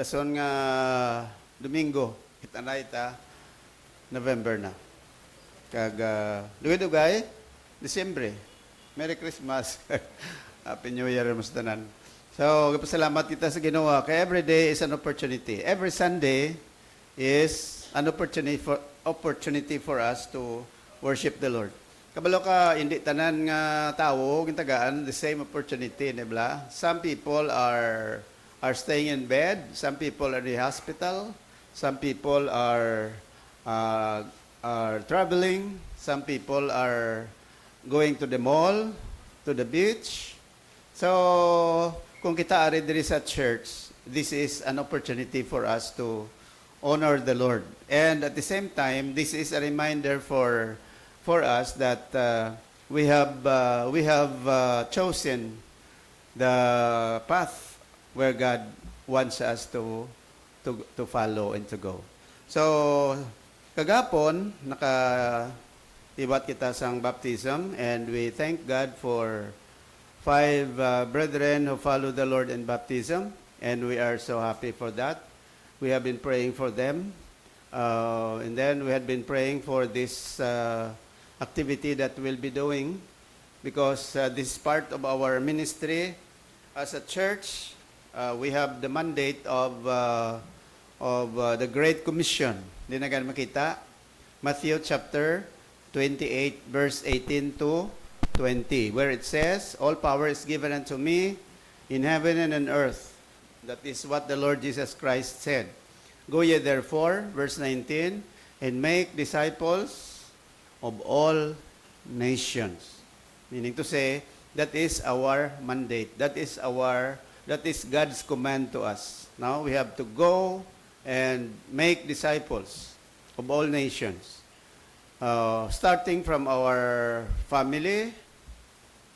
dason nga Domingo, kita na ita, November na. Kag, dugay-dugay, Disyembre. Merry Christmas. Happy New Year, mas tanan. So, salamat kita sa Ginoo. Kaya every day is an opportunity. Every Sunday is an opportunity for us to worship the Lord. Kabalo ka, hindi tanan nga tao, gintagaan, the same opportunity, nibla? Some people are staying in bed. Some people are in the hospital. Some people are traveling. Some people are going to the mall, to the beach. So, kung kita ari diri sa church, this is an opportunity for us to honor the Lord. And at the same time, this is a reminder for us that we have chosen the path where God wants us to follow and to go. So, kagapon, naka-ibat kita sang baptism, and we thank God for 5 brethren who follow the Lord in baptism, and we are so happy for that. We have been praying for them, and then we had been praying for this activity that we'll be doing, because this is part of our ministry as a church. We have the mandate of the Great Commission. Hindi na ganun makita. Matthew chapter 28, verse 18 to 20, where it says, "All power is given unto me in heaven and on earth." That is what the Lord Jesus Christ said. "Go ye therefore," verse 19, "and make disciples of all nations." Meaning to say, that is our mandate. That is God's command to us. Now we have to go and make disciples of all nations. Starting from our family,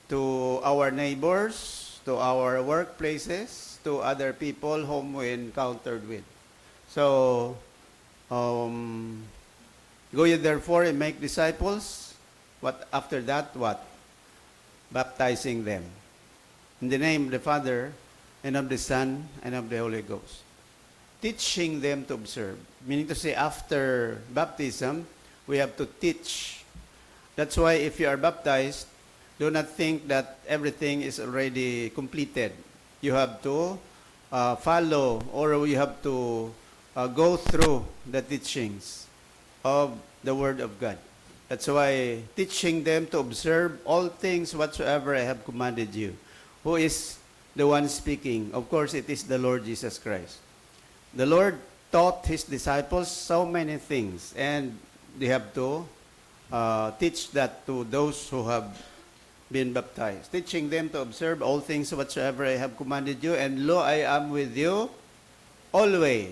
to our neighbors, to our workplaces, to other people whom we encountered with. So, go ye therefore and make disciples. What after that? What? Baptizing them in the name of the Father and of the Son and of the Holy Ghost. Teaching them to observe. Meaning to say, after baptism, we have to teach. That's why if you are baptized, do not think that everything is already completed. You have to follow, or you have to go through the teachings of the Word of God. That's why teaching them to observe all things whatsoever I have commanded you. Who is the one speaking? Of course, it is the Lord Jesus Christ. The Lord taught His disciples so many things, and they have to teach that to those who have been baptized, teaching them to observe all things whatsoever I have commanded you, and lo, I am with you always,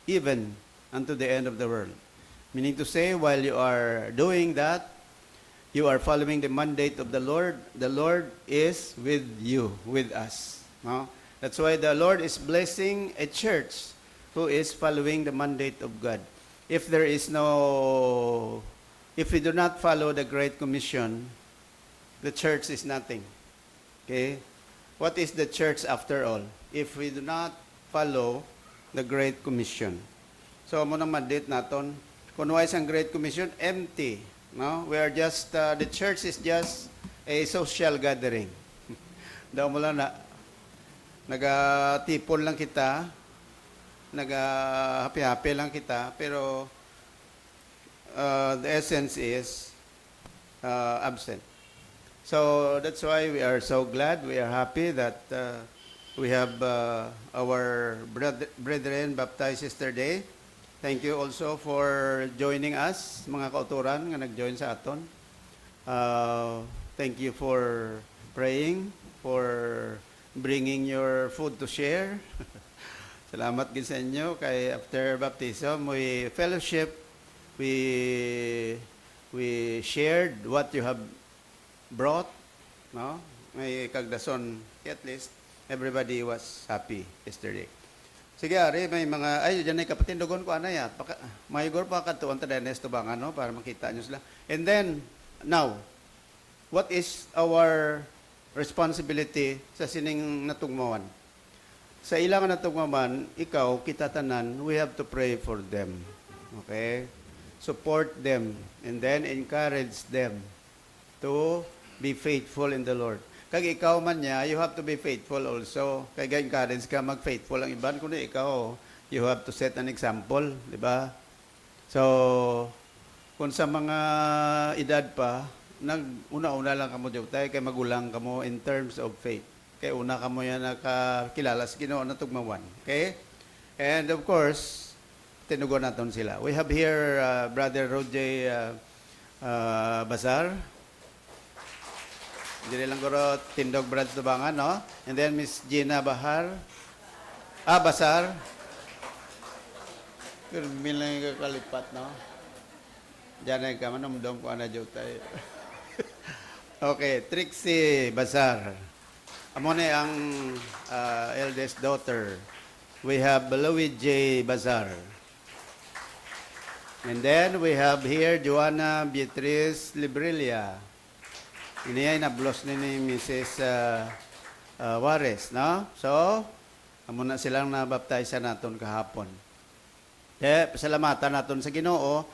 even unto the end of the world. Meaning to say, while you are doing that, you are following the mandate of the Lord. The Lord is with you, with us. No? That's why the Lord is blessing a church who is following the mandate of God. If we do not follow the Great Commission, the church is nothing. Okay? What is the church after all? If we do not follow the Great Commission. So, munang mandate naton, kung wais ang Great Commission, empty. No? We are just, the church is just a social gathering. Daw mo lang na, nagatipon lang kita, nag-happy-happy lang kita, pero the essence is absent. So that's why we are so glad, we are happy that we have our brethren baptized yesterday. Thank you also for joining us, mga kauturan nga nag-join sa aton. Thank you for praying, for bringing your food to share. Salamat din sa inyo. Kay after baptism, we fellowship, we shared what you have brought. No? May kagdason. At least, everybody was happy yesterday. Sige, Ari, may mga, ay, dyan ay kapatindogon ko, anay, may gor pa katuan ta Dennis to bang, para makita nyo sila. And then, now, what is our responsibility sa sining natungmawan? sa ilang na tugmaman, ikaw, kita tanan, we have to pray for them. Okay? Support them and then encourage them to be faithful in the Lord. Kag ikaw man niya, you have to be faithful also. Kaya encourage ka mag-faithful ang iban, kundi ikaw, you have to set an example, di ba? So, kung sa mga edad pa, una-una lang kamo tayo, kay magulang kamo in terms of faith. Kaya una kamo yan nakakilala sa Ginoo na tugmawan. Okay? And of course, tinugon natin sila. We have here Brother Roger Bazar. Hindi lang guro Tindog Brad Tubangan, no? And then Miss Gina Basar. Kurmil lang yung kakalipat, no? Diyan ay ka, manumdom ko na dyan tayo. Okay, Trixie Bazar. Amo na ang eldest daughter. We have Louis J. Bazar. And then we have here Joanna Beatriz Librilla. Ini ay nablos ni Mrs. Juarez, no? So, amo na silang nabaptize naton kahapon. Pasalamatan naton sa Ginoo.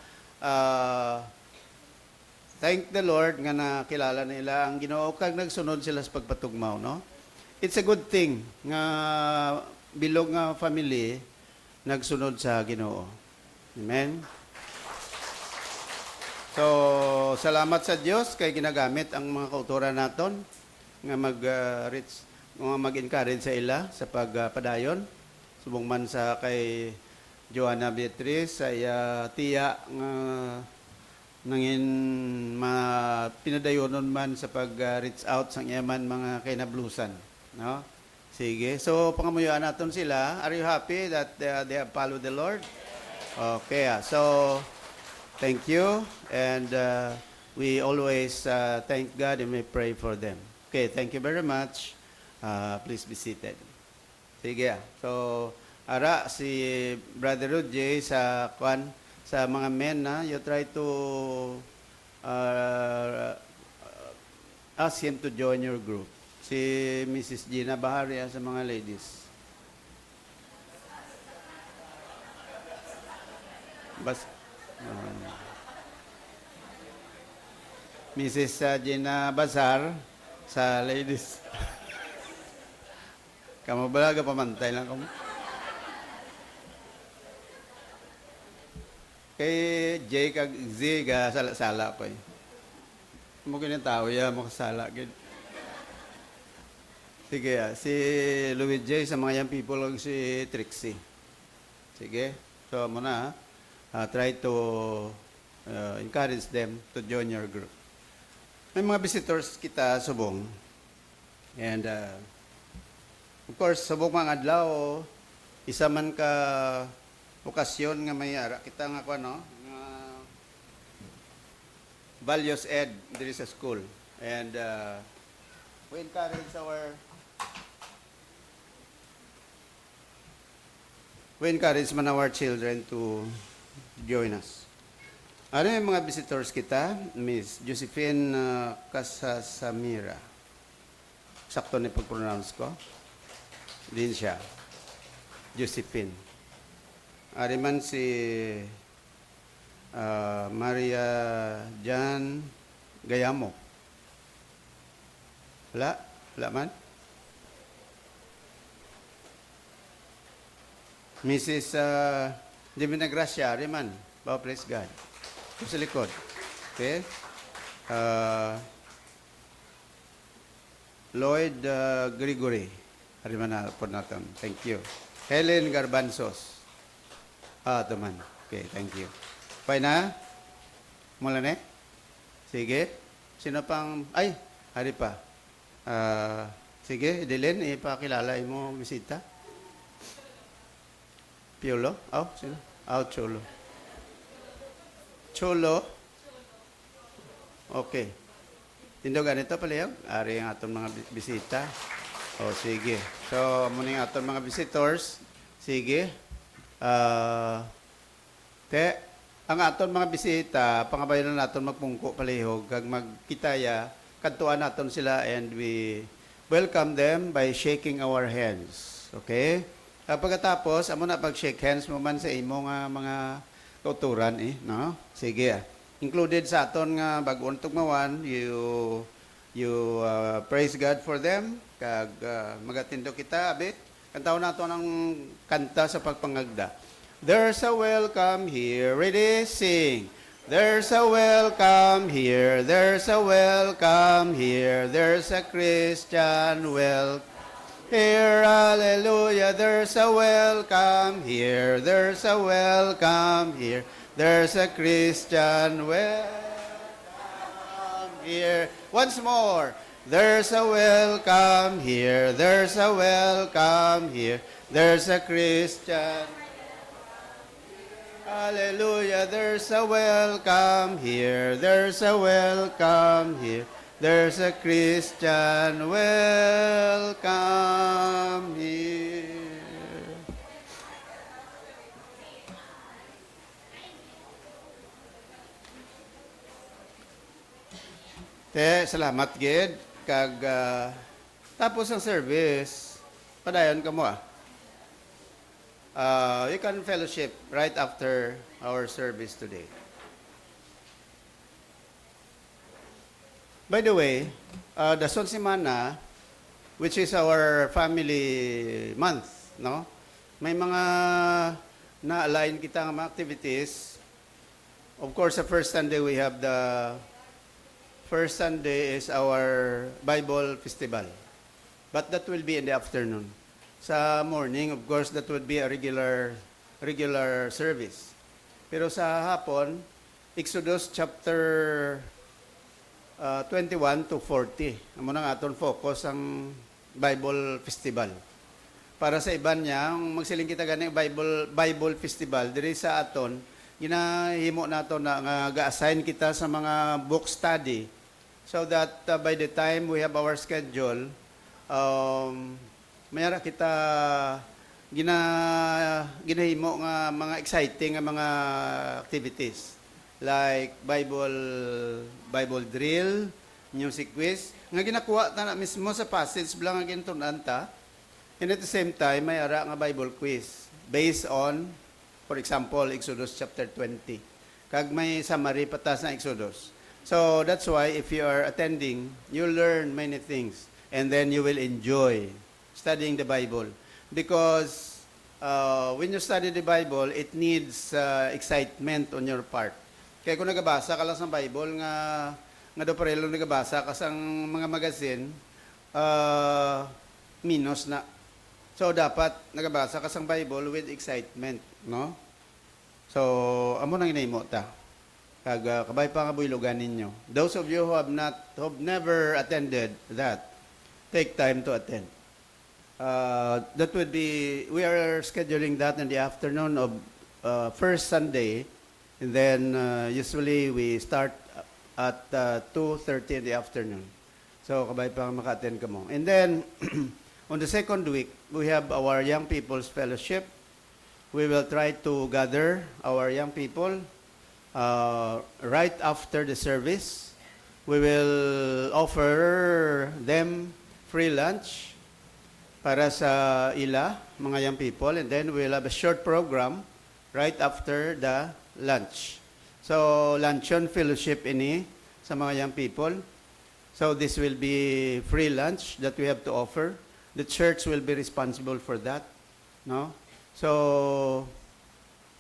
Thank the Lord nga nakilala nila ang Ginoo kag nagsunod sila sa pagpatugmaw, no? It's a good thing nga bilog nga family nagsunod sa Ginoo. Amen. So, salamat sa Dios kay ginagamit ang mga kauturan naton nga mag-encourage sa ila sa pagpadayon. Subong man sa kay Joanna Beatriz ay tiya nga nangin pinadayonon man sa pag-reach out sa iyaman mga kinablusan, no? Sige. So pangamuyaan naton sila. Are you happy that they have followed the Lord? Okay. So thank you and we always thank God and we pray for them. Okay, thank you very much. Please be seated. Sige. So ara si Brother Roger sa mga men na you try to ask him to join your group. Si Mrs. Gina Baharia sa mga ladies. Mrs. Gina Bazar sa ladies. Kamu balaga pamantay lang kamo. Kay Jay kag Z ga sala-sala ko eh. Mo gini tao ya mo kasala gid. Sige, si Louis J sa mga young people ug si Trixie. Sige. So muna try to encourage them to join your group. May mga visitors kita subong. And of course, subong mga adlaw isa man ka okasyon nga may ara kita nga ko no nga values ed diri sa school and we encourage man our children to join us. Ano yung mga visitors kita? Miss Josephine Casasamira. Sakto ni pag-pronounce ko. Din siya. Josephine. Ariman si Maria Jan Gayamo. Wala man? Mrs. Divina Gracia, Ariman. Oh, praise God. Sa likod. Okay? Lloyd Gregory. Ariman na po natin. Thank you. Helen Garbanzos. Teman. Okay, thank you. Fine na? Mula na? Sige. Sino pang... Ay, hari pa. Sige, Dylan, ipakilala mo bisita. Piolo? Sino? Cholo. Cholo? Okay. Tindo ganito pala yung ari ang atong mga bisita. Sige. So, muna yung atong mga visitors. Sige. Ang aton mga bisita, pangabayan na naton magpungko palihog, kag magkitaya, kantuan naton sila and we welcome them by shaking our hands. Okay? Pagkatapos, amo na pag-shake hands mo man sa imo nga mga kauturan no? Sige. Included sa aton nga bag-on tugmawan, you praise God for them kag magatindo kita abit. Kantaw nato ng kanta sa pagpangagda. There's a welcome here. Ready? Sing. There's a welcome here. There's a welcome here. There's a Christian welcome here. Hallelujah. There's a welcome here. There's a welcome here. There's a Christian welcome here. Once more. There's a welcome here. There's a welcome here. There's a Christian. Hallelujah. There's a welcome here. There's a welcome here. There's a Christian welcome here. Salamat gid kag tapos ang service padayon ka mo you can fellowship right after our service today. By the way, Dason Semana, which is our family month, no? May mga na-align kita ng mga activities. Of course, the first Sunday we have first Sunday is our Bible Festival. But that will be in the afternoon. Sa morning, of course, that would be a regular service. Pero sa hapon, Exodus chapter 21 to 40. Amo nang aton focus ang Bible Festival. Para sa iban niya, magsiling kita gani Bible Festival diri sa aton, ginahimo nato na nga ga-assign kita sa mga book study so that by the time we have our schedule, mayara kita ginahimo nga mga exciting nga mga activities like Bible drill, music quiz nga ginakuha ta na mismo sa passage bilang nga gintunan ta. And at the same time may ara nga Bible quiz based on, for example, Exodus chapter 20. Kag may summary patas na Exodus. So that's why if you are attending, you learn many things and then you will enjoy studying the Bible. Because when you study the Bible, it needs excitement on your part. Kaya kung nagabasa ka lang sa Bible, nga do parelo nagabasa ka sa mga magazine, minus na. So, dapat nagabasa ka sa Bible with excitement, no? So, amo nang inahimo ta. Kag kabay pa nga buylogan ninyo. Those of you who have never attended that, take time to attend. That would be, we are scheduling that in the afternoon of first Sunday, and then usually we start at 2:30 in the afternoon. So, kabay pa maka-attend ka mo. And then, on the second week, we have our Young People's Fellowship. We will try to gather our young people right after the service. We will offer them free lunch para sa ila, mga young people, and then we'll have a short program right after the lunch. So, luncheon fellowship ini sa mga young people. So, this will be free lunch that we have to offer. The church will be responsible for that, no? So,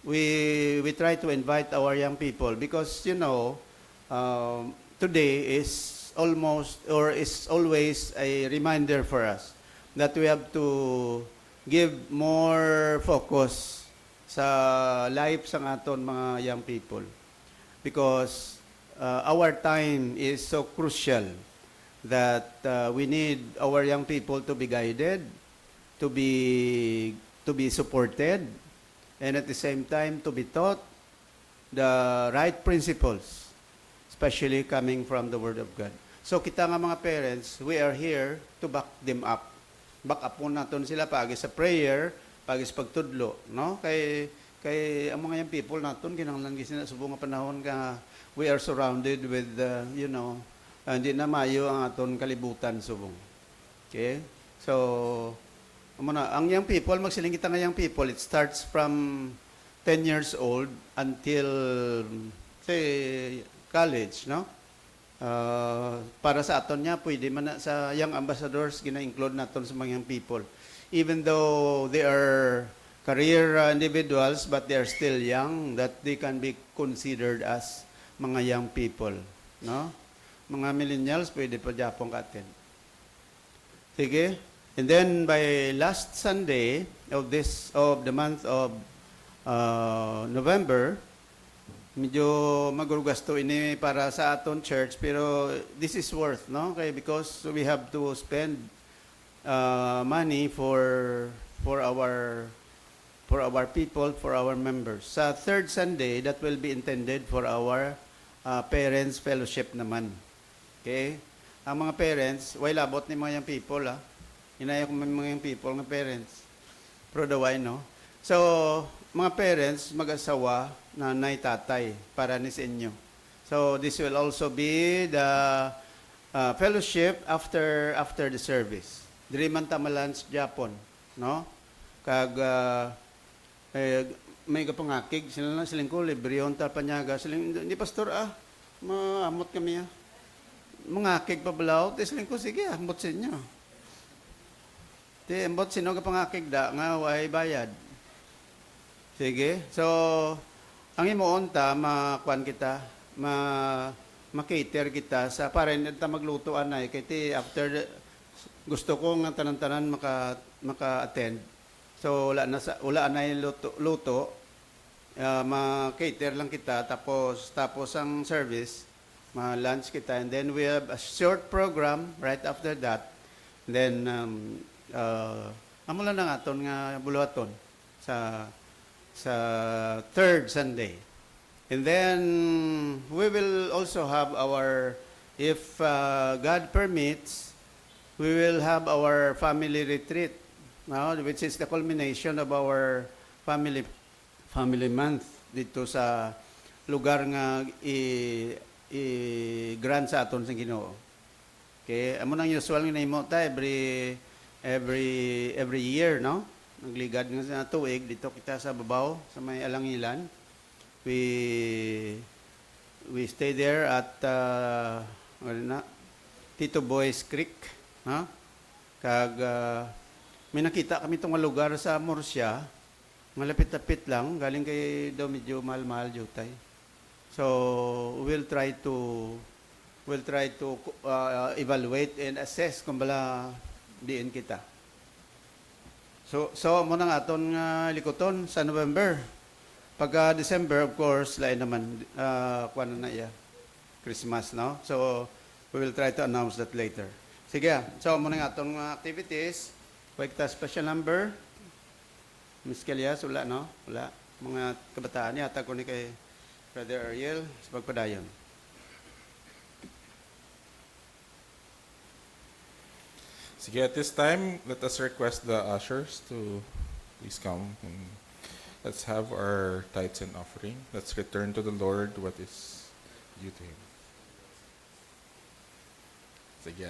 we try to invite our young people because, you know, today is almost or is always a reminder for us that we have to give more focus sa life sa aton mga young people because our time is so crucial that we need our young people to be guided, to be supported, and at the same time to be taught the right principles, especially coming from the Word of God. So kita nga mga parents, we are here to back them up. Back up po natin sila pagi sa prayer, pagi sa pagtudlo, no? Kay ang mga young people naton kinahanglan gisina subong nga panahon ka we are surrounded with you know, hindi na mayo ang aton kalibutan subong. Okay? So Muna, ang young people, magsiling kita nga young people, it starts from 10 years old until, say, college, no? Para sa aton niya, pwede man na sa young ambassadors, gina-include naton sa mga young people. Even though they are career individuals, but they are still young, that they can be considered as mga young people, no? Mga millennials, pwede pa Japon ka-attend. Sige. And then by last Sunday of the month of November, medyo magurugasto ini para sa aton church, pero this is worth, no? Okay, because we have to spend money for our people, for our members. Sa third Sunday, that will be intended for our parents fellowship naman. Okay? Ang mga parents, way labot ni mga young people, Inaya ko mga young people, mga parents. Pro the why, no? So, mga parents, mag-asawa, nanay, tatay, para ni sa inyo. So, this will also be the fellowship after the service. Diri man tamalans Japon, no? Kag may kapangakig sila lang siling ko libre yon ta panyaga siling ni pastor maamot kami mangakig pa balaw siling ko sige amot sa inyo. Ti ambot sino kapangakig da nga way bayad. Sige. So ang imuon ta makuan kita ma-cater kita sa paren ta magluto anay kay ti after gusto ko nga tanan-tanan maka-attend. So wala na luto ma-cater lang kita tapos ang service ma-lunch kita and then we have a short program right after that. And then amo lang na aton nga buluhaton sa third Sunday. And then we will also have our, if God permits, we will have our family retreat, which is the culmination of our family month dito sa lugar nga i-grant sa aton sa Ginoo. Okay, amo nang usual nga nahimo ta every year, no? Nagligad nga sa tuig dito kita sa babaw sa may Alangilan. We stay there at Tito Boy's Creek, ha? Kag may nakita kami tong lugar sa Murcia, malapit-lapit lang, galing kay daw medyo mahal-mahal jutay. So we'll try to evaluate and assess kung bala diin kita. So mo nang aton nga likoton sa November. Pagka December, of course, lain naman, kuwan na iya, Christmas, no? So, we will try to announce that later. Sige, so muna nga itong activities. Huwag kita special number. Ms. Kalias, wala, no? Wala. Mga kabataan, yata ko ni kay Brother Ariel sa pagpadayon. Sige, at this time, let us request the ushers to please come and let's have our tithes and offering. Let's return to the Lord what is due to Him. Sige.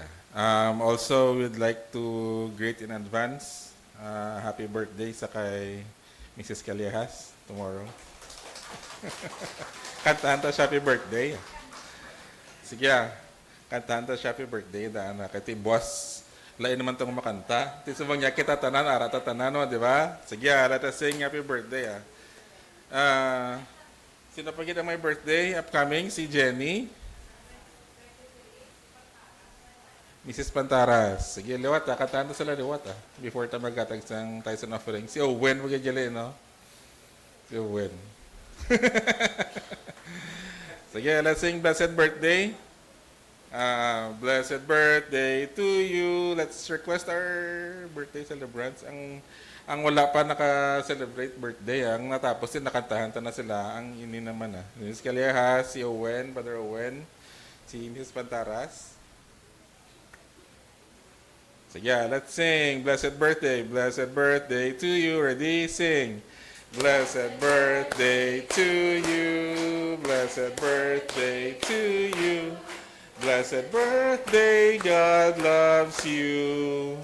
Also, we'd like to greet in advance happy birthday sa kay Mrs. Callejas tomorrow. Kantahan ta siya happy birthday. Sige. Kantahan ta siya happy birthday. Daan na. Kaya boss, lain naman itong makanta. Tisubang niya kita tanan, arata tanan, no, di ba? Sige, let us sing happy birthday. Sino pa kita may birthday? Upcoming, si Jenny. Mrs. Pantaras. Sige, liwat kataan to sila liwat before ta magkatag sang Tyson offering. Si Owen, magyajali, no? Si Owen. Sige, let's sing Blessed Birthday. Blessed birthday to you. Let's request our birthday celebrants. Ang wala pa naka-celebrate birthday, ang natapos din nakantahan na sila. Ang ini naman Mrs. Callejas, si Owen, Brother Owen, si Mrs. Pantaras. So yeah, let's sing Blessed birthday to you. Ready? Sing. Blessed birthday to you. Blessed birthday to you. Blessed birthday, God loves you.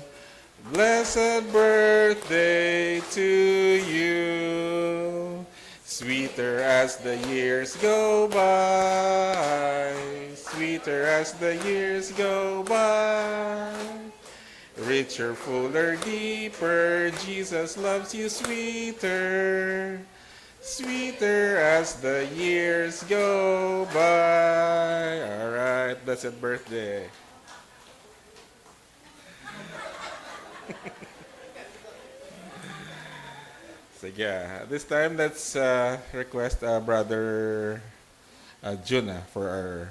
Blessed birthday to you. Sweeter as the years go by. Sweeter as the years go by. Richer, fuller, deeper, Jesus loves you sweeter. Sweeter as the years go by. All right, blessed birthday. Sige, this time let's request Brother Juna for our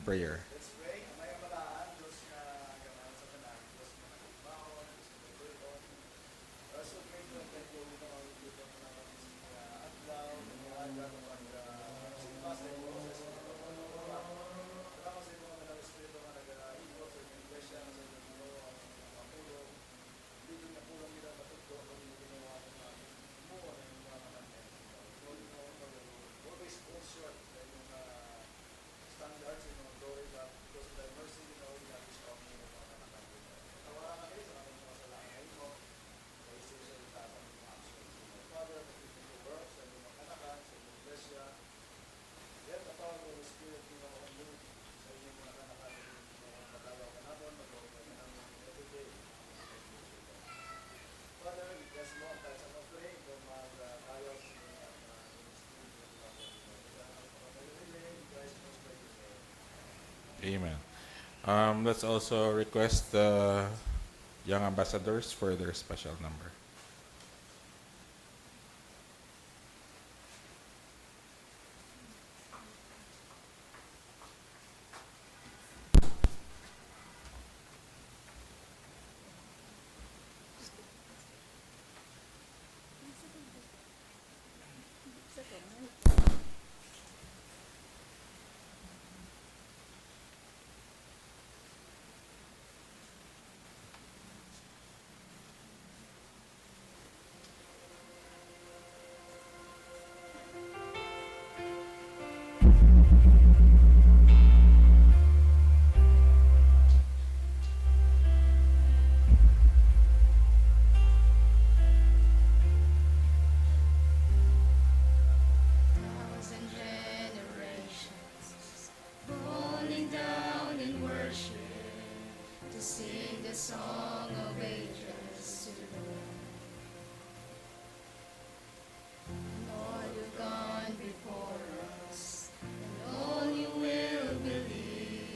prayer. Amen. Let's also request the young ambassadors for their special number. Thousand generations falling down in worship to sing the song of ages to the Lord. Lord, you've gone before us, and all you will believe.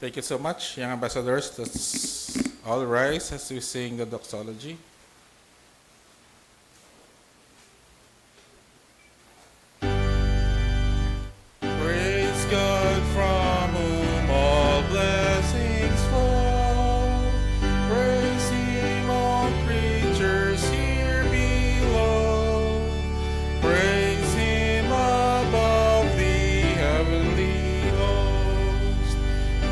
Thank you so much, young ambassadors. Let's all rise as we sing the doxology. Praise God from whom all blessings flow. Praise Him, all creatures here below. Praise Him above the heavenly host.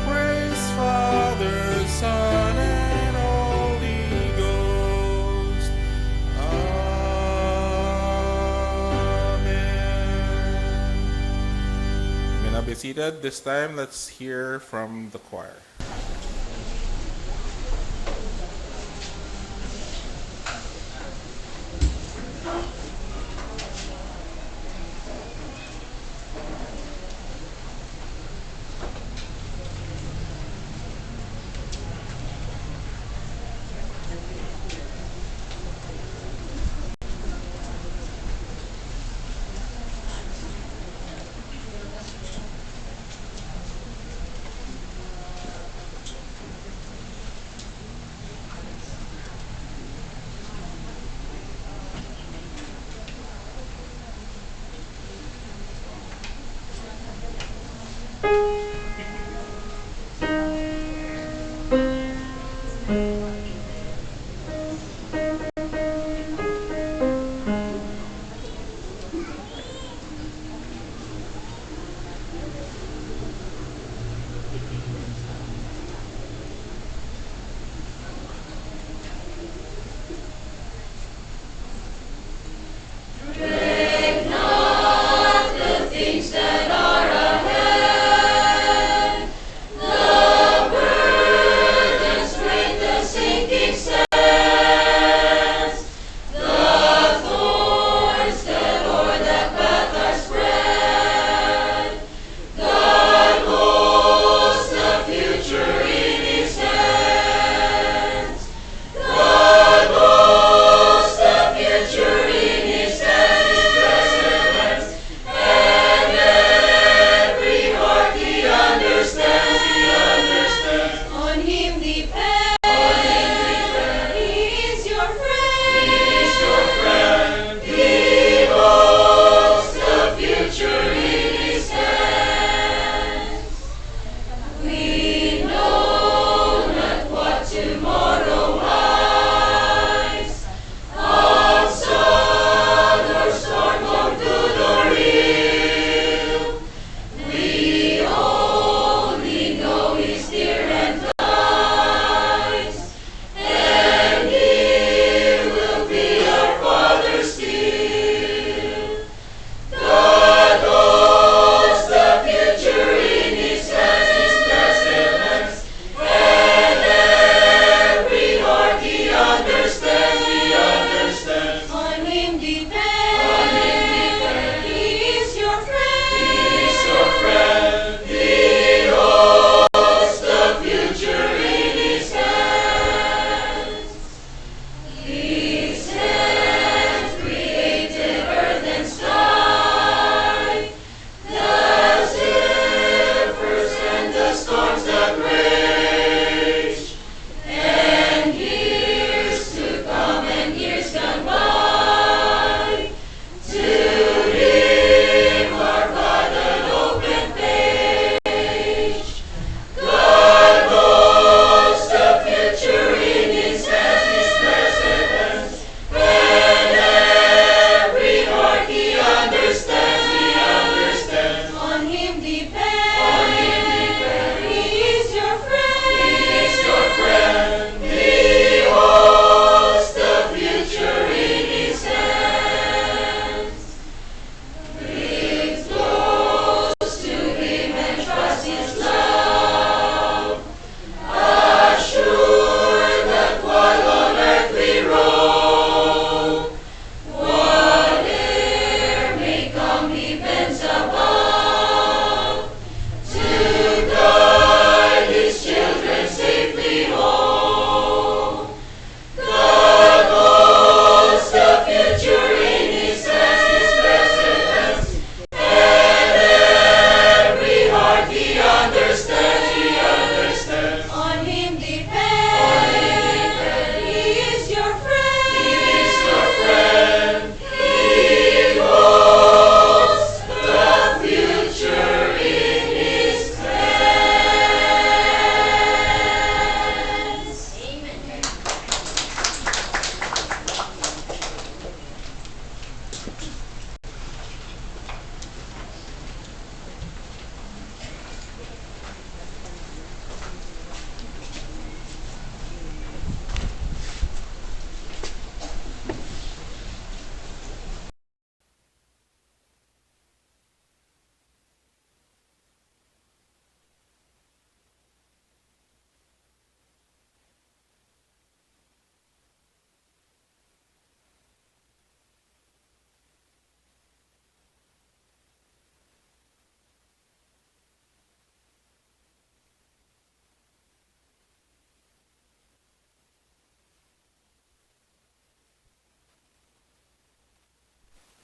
Praise Father, Son, and Holy Ghost. Amen. You may now be seated. This time, let's hear from the choir.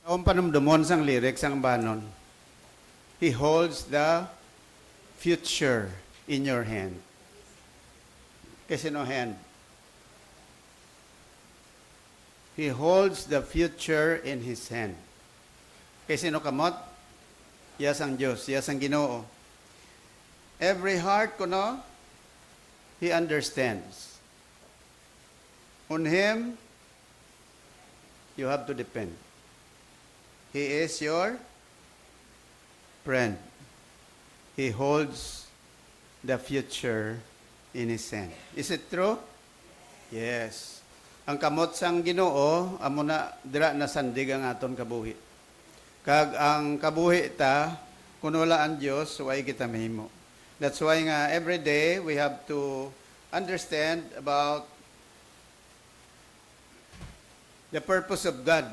Ang panumdumon sang lyrics ang banon. He holds the future in your hand. Kasi no hand. He holds the future in His hand. Kasi no kamot, yes ang Diyos, yes ang Ginoo. Every heart ko no, He understands. On Him, you have to depend. He is your friend. He holds the future in His hand. Is it true? Yes. Ang kamot sang Ginoo amo na dira nasandig ang aton kabuhi. Kag ang kabuhi ta kun wala ang Dios way kita mahimo. That's why nga every day we have to understand about the purpose of God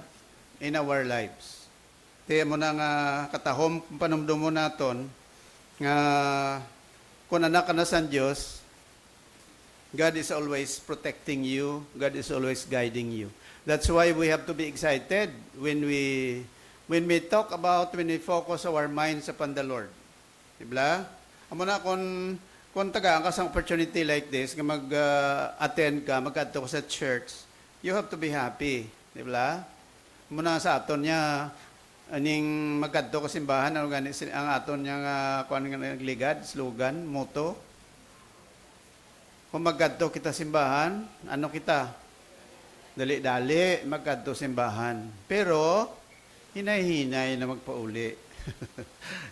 in our lives. Tiyan mo na nga katahom panumdum mo naton nga kung anak ka na sa Diyos, God is always protecting you. God is always guiding you. That's why we have to be excited when we focus our minds upon the Lord. Diba? Amo na kung tagaan ka sa opportunity like this, nga mag-attend ka, mag-adto ka sa church, you have to be happy. Diba? Amo na sa aton niya, aning mag-adto ka simbahan, ang aton niya nga kuan nga nagligad, slogan, motto. Kung mag-adto kita simbahan, ano kita? Dali-dali, mag-adto simbahan. Pero, hinay-hinay na magpauli.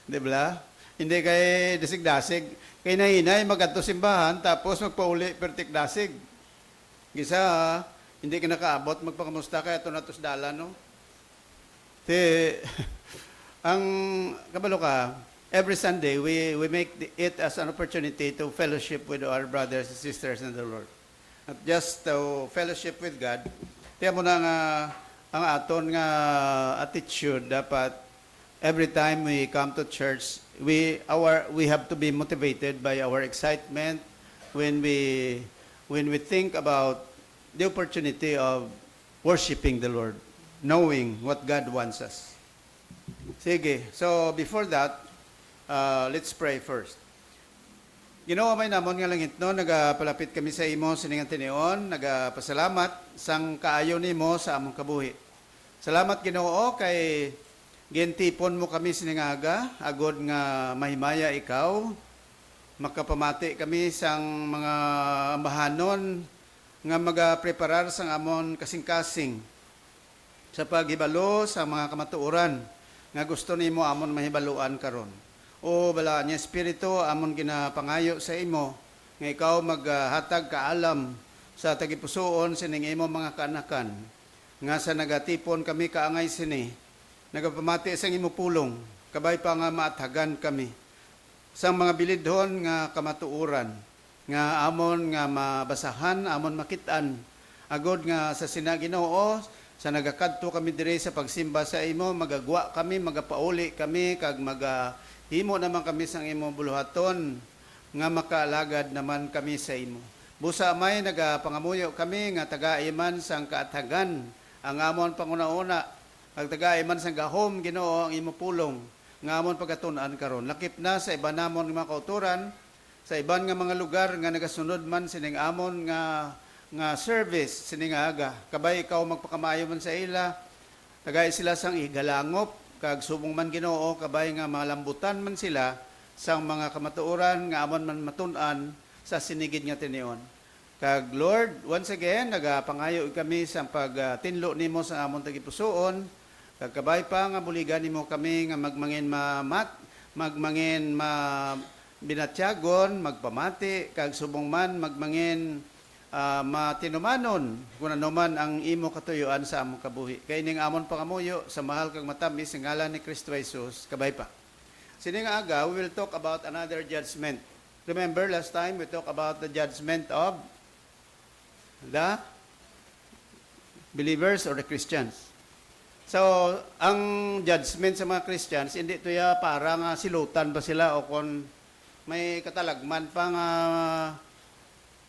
Diba? Hindi kay dasig-dasig. Kay nahinay, mag-adto simbahan, tapos magpauli, pertik-dasig. Gisa, hindi ka nakaabot, magpakamusta kaya ito natos dala, no? Ang kabalo ka, every Sunday, we make it as an opportunity to fellowship with our brothers and sisters in the Lord. Not just to fellowship with God. Tiyan mo na nga, ang aton nga attitude dapat every time we come to church, we have to be motivated by our excitement when we think about the opportunity of worshiping the Lord, knowing what God wants us. Sige. So before that, let's pray first. Ginoo may namon nga langit no, nagapalapit kami sa imo siningan tinion, nagapasalamat sang kaayo nimo sa among kabuhi. Salamat Ginoo kay gintipon mo kami siningaga, agod nga mahimaya ikaw. Makapamati kami sang mga ambahanon nga magapreparar sang amon kasing-kasing sa paghibalo sa mga kamatuoran nga gusto nimo amon mahibaluan karon. O bala niya Espiritu, amon ginapangayo sa imo, nga ikaw maghatag kaalam sa tagipusoon sining imo mga kaanakan, nga sa nagatipon kami kaangay sini, nagapamati sa imo pulong, kabay pa nga maathagan kami, sa mga bilidhon nga kamatuuran, nga amon nga mabasahan, amon makitaan, agod nga sa sinaginoo, sa nagakadto kami dire sa pagsimba sa imo, magagwa kami, magapauli kami, kag himo naman kami sang imo buluhaton, nga makaalagad naman kami sa imo. Busa may nagapangamuyo kami, nga taga-iman sang kaathagan, ang amon panguna-una, ang taga-iman sang gahom, Ginoo ang imo pulong, nga amon pagatunan karon. Lakip na sa iban namon nga mga kauturan, sa iban nga mga lugar nga nagasunod man sining amon nga service sining aga. Kabay ikaw magpakamayo man sa ila, tagay sila sang igalangop, kag subong man Ginoo, kabay nga malambutan man sila sang mga kamatuoran nga amon man matun-an sa sinigid nga tinion. Kag Lord, once again, nagapangayo kami sa pagtinlo nimo sa amon tagipusoon, kag kabay pa nga buligan nimo kami nga magmangin binatyagon, magpamati, kag subong man magmangin matinumanon kung ano man ang imo katuyuan sa among kabuhi. Kay ning amon pangamuyo sa mahal kag matamis nga ngalan ni Kristo Jesus, kabay pa. Sining aga, we will talk about another judgment. Remember last time we talked about the judgment of the believers or the Christians. So, ang judgment sa mga Christians, hindi ito ya parang silutan ba sila o kung may katalagman pang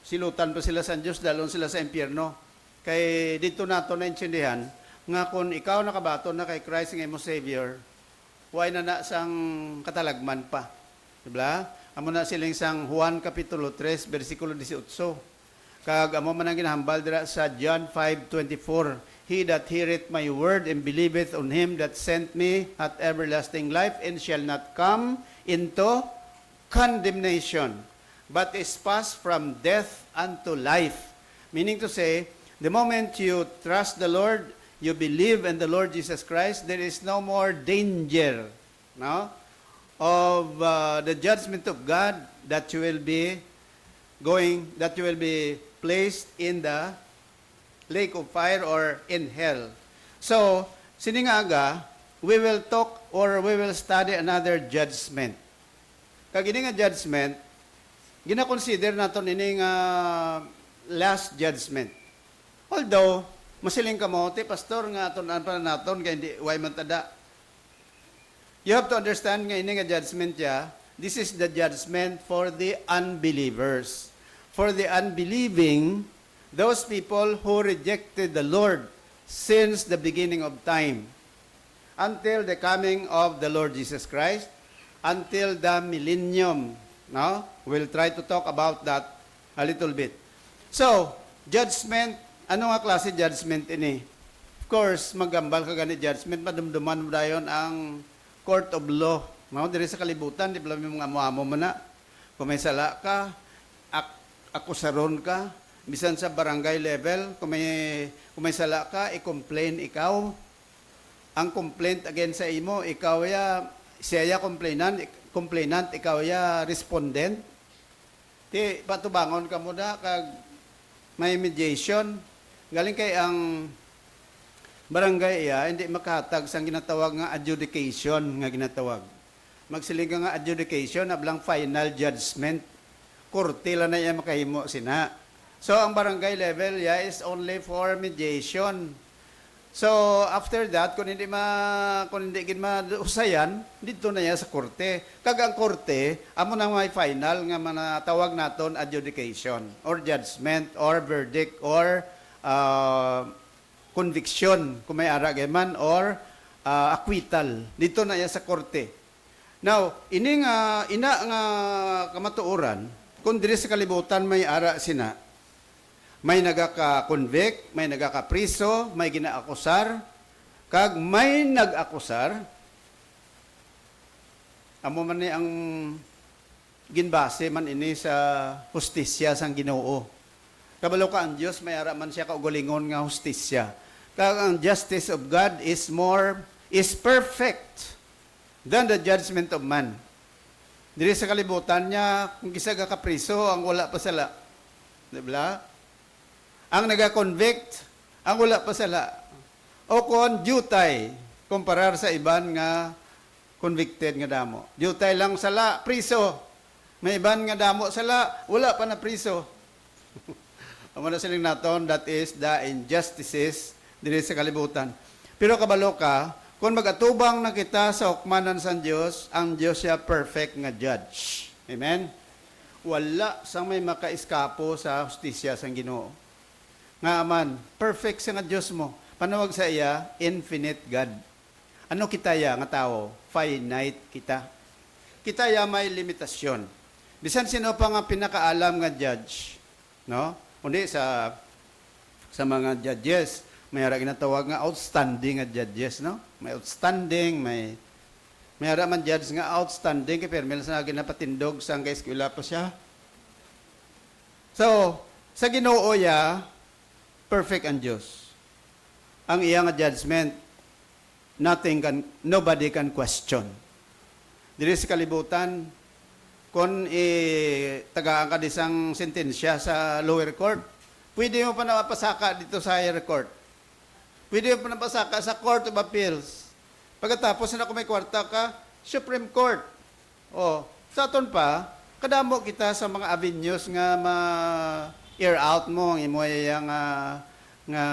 silutan pa sila sa Diyos, dalon sila sa impyerno. Kay dito nato naintindihan, nga kung ikaw nakabaton na kay Christ nga imong Savior, why na sang katalagman pa. Diba? Amo na siling sang Juan Kapitulo 3, versikulo 18. Kag amo man ang ginahambal dira sa John 5:24. He that heareth my word and believeth on him that sent me hath everlasting life and shall not come into condemnation, but is passed from death unto life. Meaning to say, the moment you trust the Lord, you believe in the Lord Jesus Christ, there is no more danger, no, of the judgment of God that you will be placed in the lake of fire or in hell. So, siningaga, we will talk or we will study another judgment. Kag ini nga judgment, gina-consider naton ini nga last judgment. Although, masiling ka mo, pastor, nga aton pa naton, kaya hindi, way mantada. You have to understand nga ini nga judgment ya, this is the judgment for the unbelievers. For the unbelieving, those people who rejected the Lord since the beginning of time, until the coming of the Lord Jesus Christ, until the millennium. No? We'll try to talk about that a little bit. So, judgment, ano nga klase judgment ini? Of course, magambal ka gani judgment, madumduman mo dayon ang court of law. No? Diri sa kalibutan, di ba may mga amo-amo mo na. Kung may sala ka, akusaron ka, bisan sa barangay level, kung may sala ka, i-complain ikaw. Ang complaint against sa imo, ikaw siya complainant, ikaw respondent. Ti patubangon ka muna kag may mediation. Galing kay ang barangay hindi makahatag sang ginatawag nga adjudication nga ginatawag. Magsiling ka nga adjudication ablang final judgment. Korte lang na iya makahimo sina. So, ang barangay level, is only for mediation. So, after that, kung hindi mahusayan, dito na yan sa korte. Kag ang korte, amo na may final nga manatawag naton adjudication or judgment or verdict or conviction, kung may aragaman, or acquittal. Dito na yan sa korte. Now, ina nga kamatuoran, kung diri sa kalibutan may ara sina, may nagaka-convict, may nagaka-priso, may ginaakusar, kag may nag-akusar, amo man ni ang ginbase man ini sa hustisya sang Ginoo. Kabalo ka ang Dios, may ara man siya kaugalingon nga hustisya. Kag ang justice of God is perfect than the judgment of man. Diri sa kalibutan niya, kung gisaga ka priso, ang wala pa sala. Diba? Ang naga-convict, ang wala pa sala. O kon jutay, kumparar sa iban nga convicted nga damo. Jutay lang sala, priso. May iban nga damo sala, wala pa na priso. Ang mga siling naton, that is the injustices diri sa kalibutan. Pero kabalo ka, kung mag-atubang na kita sa hukmanan sa Diyos, ang Diyos siya perfect nga judge. Amen? Wala sang may makaiskapo sa hustisya sang Ginoo. Nga aman, perfect sa nga Diyos mo. Panawag sa iya, infinite God. Ano kita ya nga tao? Finite kita. Kita ya may limitasyon. Bisan sino pa nga pinakaalam nga judge, no? Kundi sa mga judges, may ara ginatawag nga outstanding nga judges, no? May outstanding, may ara man judge nga outstanding, kay permel sa ginapatindog sang kay eskwela pa siya. So, sa Ginoo ya, perfect ang Diyos. Ang iya nga judgment, nobody can question. Diri sa kalibutan, kung tagaan ka disang sentensya sa lower court, pwede mo pa napasaka dito sa higher court. Pwede mo pa napasaka sa Court of Appeals. Pagkatapos na kung may kwarta ka, Supreme Court. O, sa aton pa, kadamo kita sa mga avenues nga ma-air out mo, ang imo nga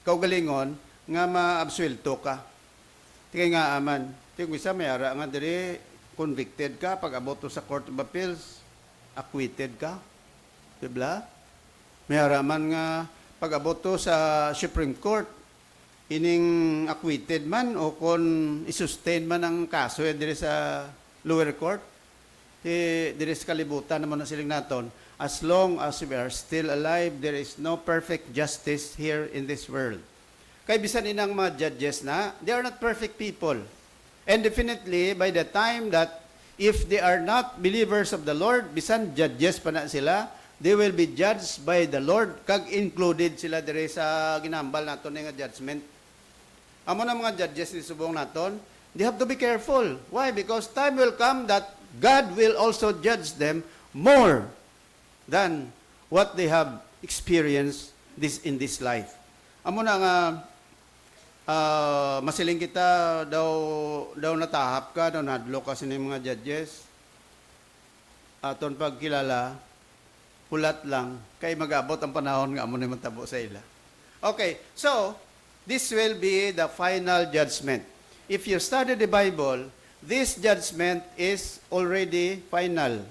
kaugalingon, nga ma-absuelto ka. Tingay nga aman. Tingay isa may ara nga diri, convicted ka, pag abot sa Court of Appeals, acquitted ka. Diba? May ara man nga pag-abot to sa Supreme Court, ining acquitted man o kung isustain man ang kaso diri sa lower court, diri sa kalibutan naman na siling naton, as long as we are still alive, there is no perfect justice here in this world. Kay bisan inang mga judges na, they are not perfect people. And definitely, by the time that if they are not believers of the Lord, bisan judges pa na sila, they will be judged by the Lord, kag included sila dire sa ginambal naton nga judgment. Amo na mga judges ni subong naton, they have to be careful. Why? Because time will come that God will also judge them more than what they have experienced in this life. Amo na nga masiling kita daw natahap ka, daw nadlo ka sa mga judges. Aton pagkilala, hulat lang, kay mag-abot ang panahon nga amo ni matabo sa ila. Okay, so this will be the final judgment. If you study the Bible, this judgment is already final.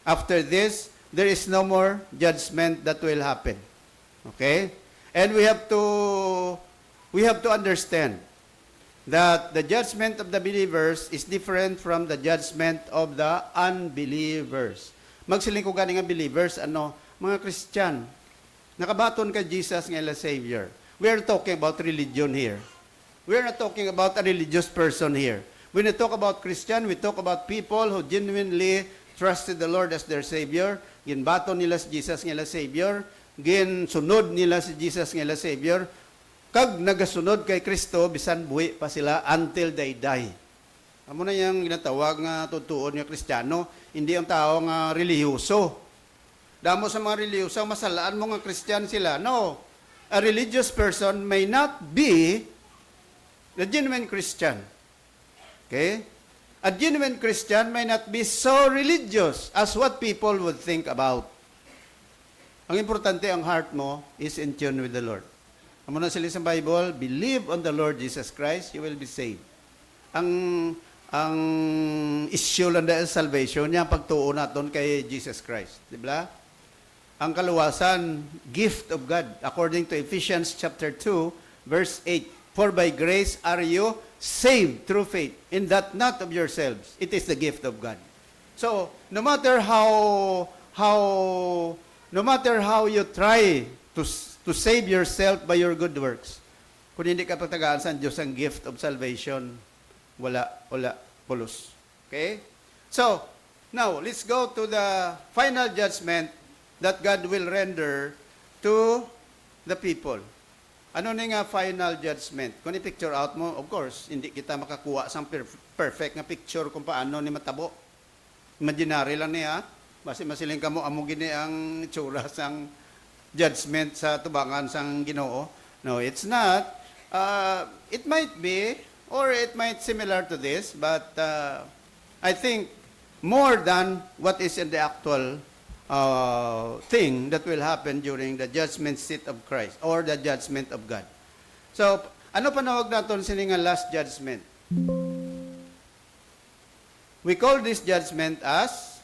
After this, there is no more judgment that will happen. Okay? And we have to understand that the judgment of the believers is different from the judgment of the unbelievers. Magsiling ko gani nga believers, mga Christian, nakabaton kay Jesus nga ila Savior. We are talking about religion here. We are not talking about a religious person here. When we talk about Christian, we talk about people who genuinely trusted the Lord as their Savior. Ginbaton nila si Jesus nga ila Savior. Ginsunod nila si Jesus nga ila Savior. Kag nagasunod kay Kristo, bisan buhi pa sila until they die. Amo na yung ginatawag nga tutuon nga Kristiyano, hindi ang tao nga relihiyoso. Damo sa mga relihiyoso, masalaan mo nga Christian sila. No, a religious person may not be a genuine Christian. Okay? A genuine Christian may not be so religious as what people would think about. Ang importante, ang heart mo is in tune with the Lord. Amo na sila sa Bible, believe on the Lord Jesus Christ, you will be saved. Ang issue lang dahil salvation niya, pagtuo natin kay Jesus Christ. Di ba? Ang kaluwasan, gift of God, according to Ephesians chapter 2, verse 8. For by grace are you saved through faith, in that not of yourselves. It is the gift of God. So, no matter how you try to save yourself by your good works, kung hindi ka pagtagaan sa Diyos ang gift of salvation, wala, pulos. Okay? So, now, let's go to the final judgment that God will render to the people. Ano na nga final judgment? Kung i-picture out mo, of course, hindi kita makakuha sa perfect nga picture kung paano ni matabo. Imaginary lang niya. Basi masiling ka mo, amo gini ang itsura sang judgment sa tubangan sang Ginoo. No, it's not. It might be, or it might similar to this, but I think more than what is in the actual thing that will happen during the judgment seat of Christ or the judgment of God. So, ano panawag natin sininga last judgment? We call this judgment as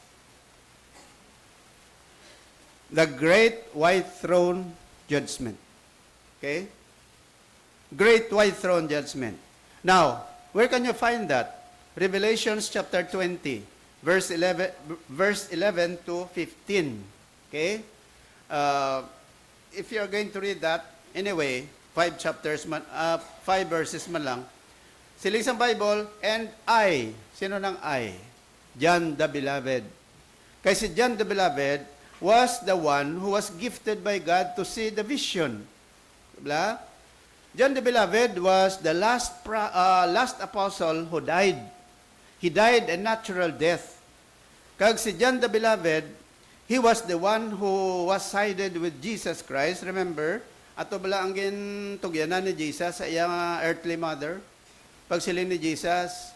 the Great White Throne Judgment. Okay? Great White Throne Judgment. Now, where can you find that? Revelations chapter 20. Verse 11 to 15. Okay? If you are going to read that, anyway, 5 verses man lang. Siling sa Bible, and I. Sino nang I? John the Beloved. Kasi John the Beloved was the one who was gifted by God to see the vision. Diba? John the Beloved was the last apostle who died. He died a natural death. Kag si John the Beloved, he was the one who was sided with Jesus Christ. Remember, ato bala ang gintugyanan ni Jesus sa iyang earthly mother. Pag silin ni Jesus,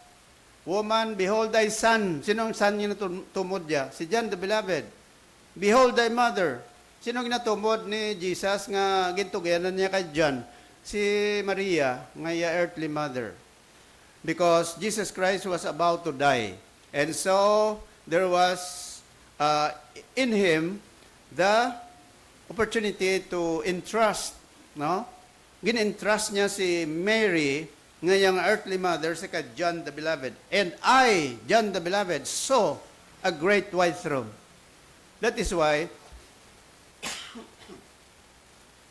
woman, behold thy son. Sinong son niya natumod niya? Si John the Beloved. Behold thy mother. Sinong natumod ni Jesus nga gintugyanan niya kay John? Si Maria, nga iya earthly mother. Because Jesus Christ was about to die. And so, there was in him the opportunity to entrust, no? Gin-entrust niya si Mary, ngayang earthly mother, sa kay John the Beloved. And I, John the Beloved, saw a great white throne. That is why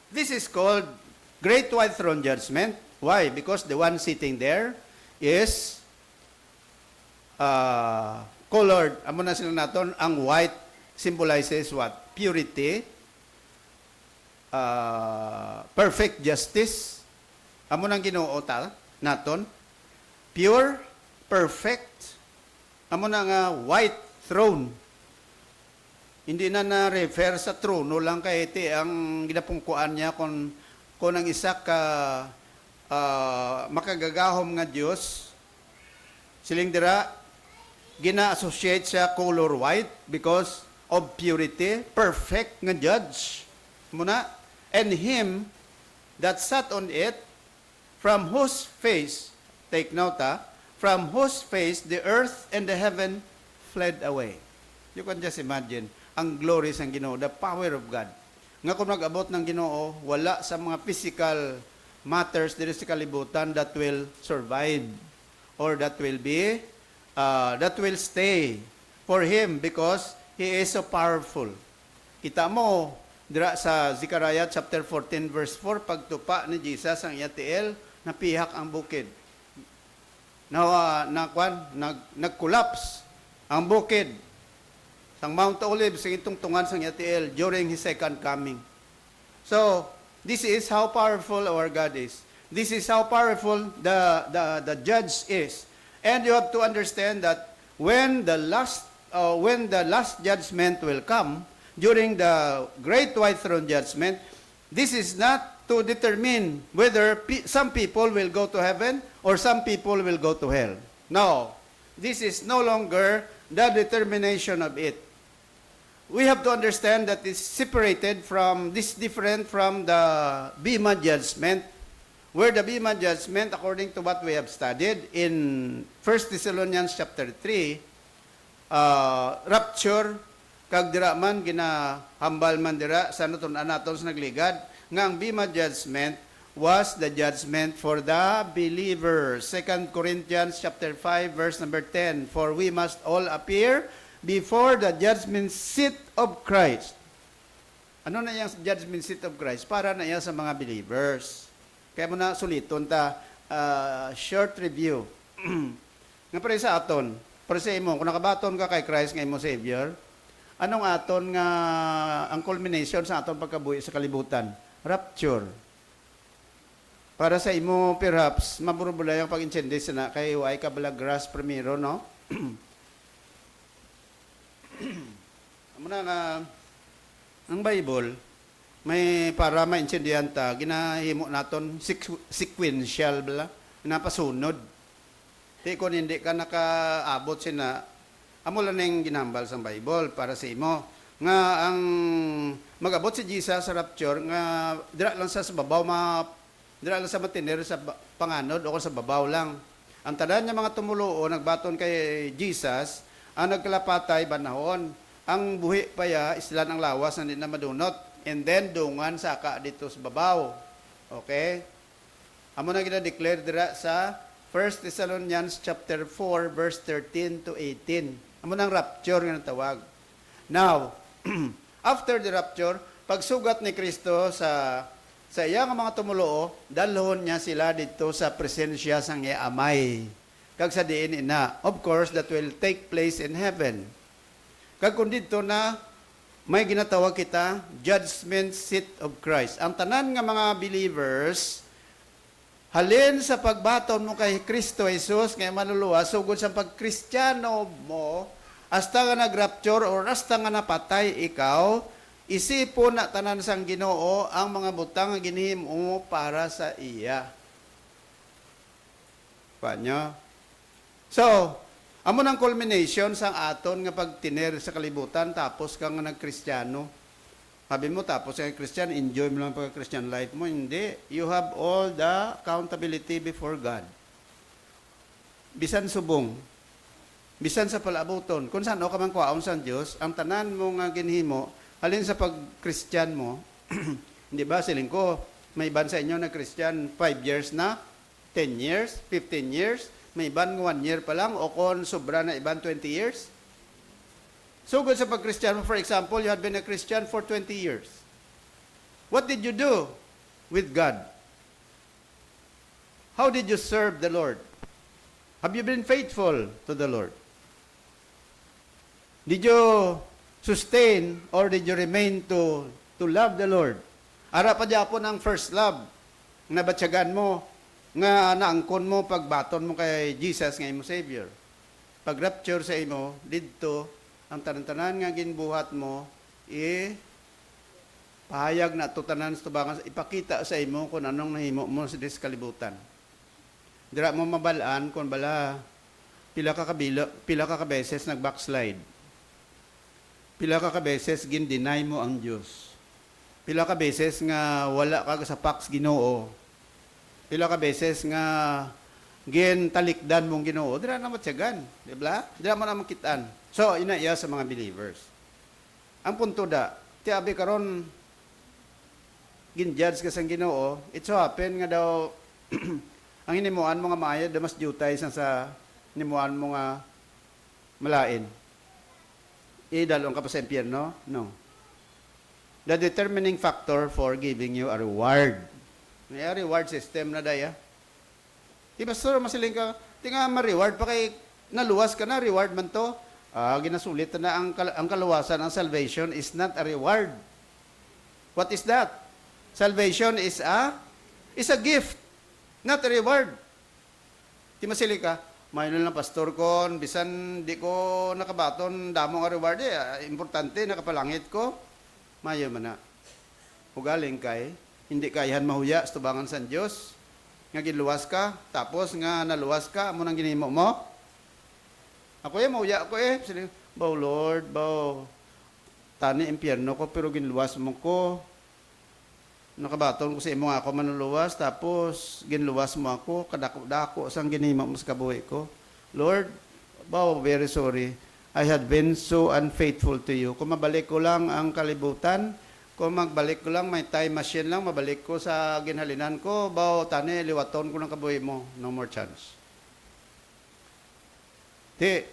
this is called Great White Throne Judgment. Why? Because the one sitting there is colored. Amo na sila naton, ang white symbolizes what? Purity, perfect justice. Amo nang Ginoo ta naton. Pure, perfect. Amo na nga white throne. Hindi na na-refer sa trono lang kay iti ang ginapungkuan niya kung ang isa ka makagagahom nga Dios siling dira gina-associate sa color white because of purity, perfect nga judge. Muna, and him that sat on it, from whose face, take note from whose face the earth and the heaven fled away. You can just imagine ang glory sang Ginoo, the power of God. Nga kung nag-abot ng Ginoo, wala sa mga physical matters diri sa kalibutan that will survive or that will be that will stay for him because he is so powerful. Kita mo dira sa Zechariah chapter 14 verse 4, pagtupa ni Jesus ang Yatiel, napihak ang bukid. Nag-collapse ang bukid sang Mount Olives, sa itong tungan sang Yatiel during his second coming. So, this is how powerful our God is. This is how powerful the judge is. And you have to understand that when the last judgment will come, during the great white throne judgment, this is not to determine whether some people will go to heaven or some people will go to hell. No, this is no longer the determination of it. We have to understand that it's separated from, this different from the Bema judgment, where the Bema judgment, according to what we have studied in 1 Thessalonians chapter 3, rapture, kag dira man ginahambal man dira sa naton sa nagligad, nga ang Bema judgment was the judgment for the believers. 2 Corinthians chapter 5 verse number 10, for we must all appear before the judgment seat of Christ. Ano na yung judgment seat of Christ? Para na yan sa mga believers. Kaya mo na suliton ta, short review. Nga pare sa aton, pare sa imo, kung nakabaton ka kay Christ nga imo Savior, anong aton nga ang culmination sa aton pagkabuhi sa kalibutan? Rapture. Para sa imo, perhaps, maburubula yung pag-intindi na kay Huay Cabalagras primero, no? Muna nga, ang Bible, may para maintindihan ta, ginahimo naton sequential bala, napasunod. Di kung hindi ka nakaabot sina, amo lang yung ginambal sa Bible para sa imo. Nga ang mag-abot si Jesus sa rapture, nga dira lang sa babaw, dira lang sa matiner sa panganod o sa babaw lang. Ang tanan niya mga tumulo nagbaton kay Jesus, ang nagkalapatay banahon, ang buhi pa ya, islan ang lawas na hindi na madunot, and then dungan saka dito sa babaw. Okay? Amo na gina-declare dira sa 1 Thessalonians chapter 4 verse 13 to 18. Amo nang rapture nga tawag. Now, after the rapture, pagsugat ni Kristo sa iyang mga tumuloo, dalhon niya sila dito sa presensya sang iya amay. Kag sa diin ina. Of course, that will take place in heaven. Kag kung dito na may ginatawag kita, judgment seat of Christ. Ang tanan nga mga believers, halin sa pagbaton mo kay Kristo Jesus, ngay maluluwa, sugod sa pagkristyano mo, hasta nga nag-rapture or hasta nga napatay ikaw, isipon na tanan sang Ginoo ang mga butang nga ginhimo para sa iya. Paano? So, amo nang culmination sang aton nga pagtiner sa kalibutan tapos ka nga nagkristyano. Sabi mo tapos ka Christian, enjoy mo lang pagka-Christian life mo. Hindi. You have all the accountability before God. Bisan subong, bisan sa palabuton, kung saan o ka man kwaon sa Diyos, ang tanan mo nga ginhimo, Halin sa pag-Christian mo, hindi ba, siling ko, may iban sa inyo na Christian 5 years na, 10 years, 15 years, may iban 1 year pa lang, o kung sobra na iban 20 years. So good sa pag-Christian mo, for example, you had been a Christian for 20 years. What did you do with God? How did you serve the Lord? Have you been faithful to the Lord? Did you sustain or did you remain to love the Lord? Ara pa po ng first love na batyagan mo, nga naangkon mo pagbaton mo kay Jesus nga imo Savior. Pag rapture sa imo, didto ang tanan-tanan nga ginbuhat mo, pahayag na tutanan sa tubangan, ipakita sa imo kung anong nahimo mo sa kalibutan. Dira mo mabalaan kung bala pila ka kabeses nag-backslide. Pila ka kabeses gin-deny mo ang Dios. Pila ka beses nga wala ka sa pax Ginoo. Pila ka beses nga gin talikdan mong Ginoo. Dira na matyagan, di ba? Dira mo na makitaan. So inaiya sa mga believers. Ang punto da, ti abi karon gin-judge ka sang Ginoo, it so happen nga daw ang hinimuan mo nga maayo, damas jutay sa hinimuan mo nga malain. Idalong ka pa sa impyerno? No. The determining factor for giving you a reward. May reward system na daya. Di pastor, masiling ka, di nga ma-reward pa kay naluwas ka na, reward man to. Ginasulit na ang kaluwasan, ang salvation is not a reward. What is that? Salvation is a gift. Not a reward. Di masili ka, mayroon lang pastor ko, bisan di ko nakabaton, damo nga reward importante, nakapalangit ko, mayo man na. Ugaling kay, hindi kayahan mahuya sa tubangan sa Diyos, nga giluwas ka, tapos nga naluwas ka, amo nang ginimo mo. Ako mahuya ko sili, bow Lord, bow, tani impyerno ko, pero ginluwas mo ko, nakabaton ko sa imo nga ako manuluwas, tapos ginluwas mo ako, kadako-dako sang ginima mo sa kabuhi ko. Lord, very sorry. I had been so unfaithful to you. Kung mabalik ko lang ang kalibutan, kung magbalik ko lang, may time machine lang, mabalik ko sa ginhalinan ko, tani, liwaton ko ng kabuhi mo. No more chance. Hindi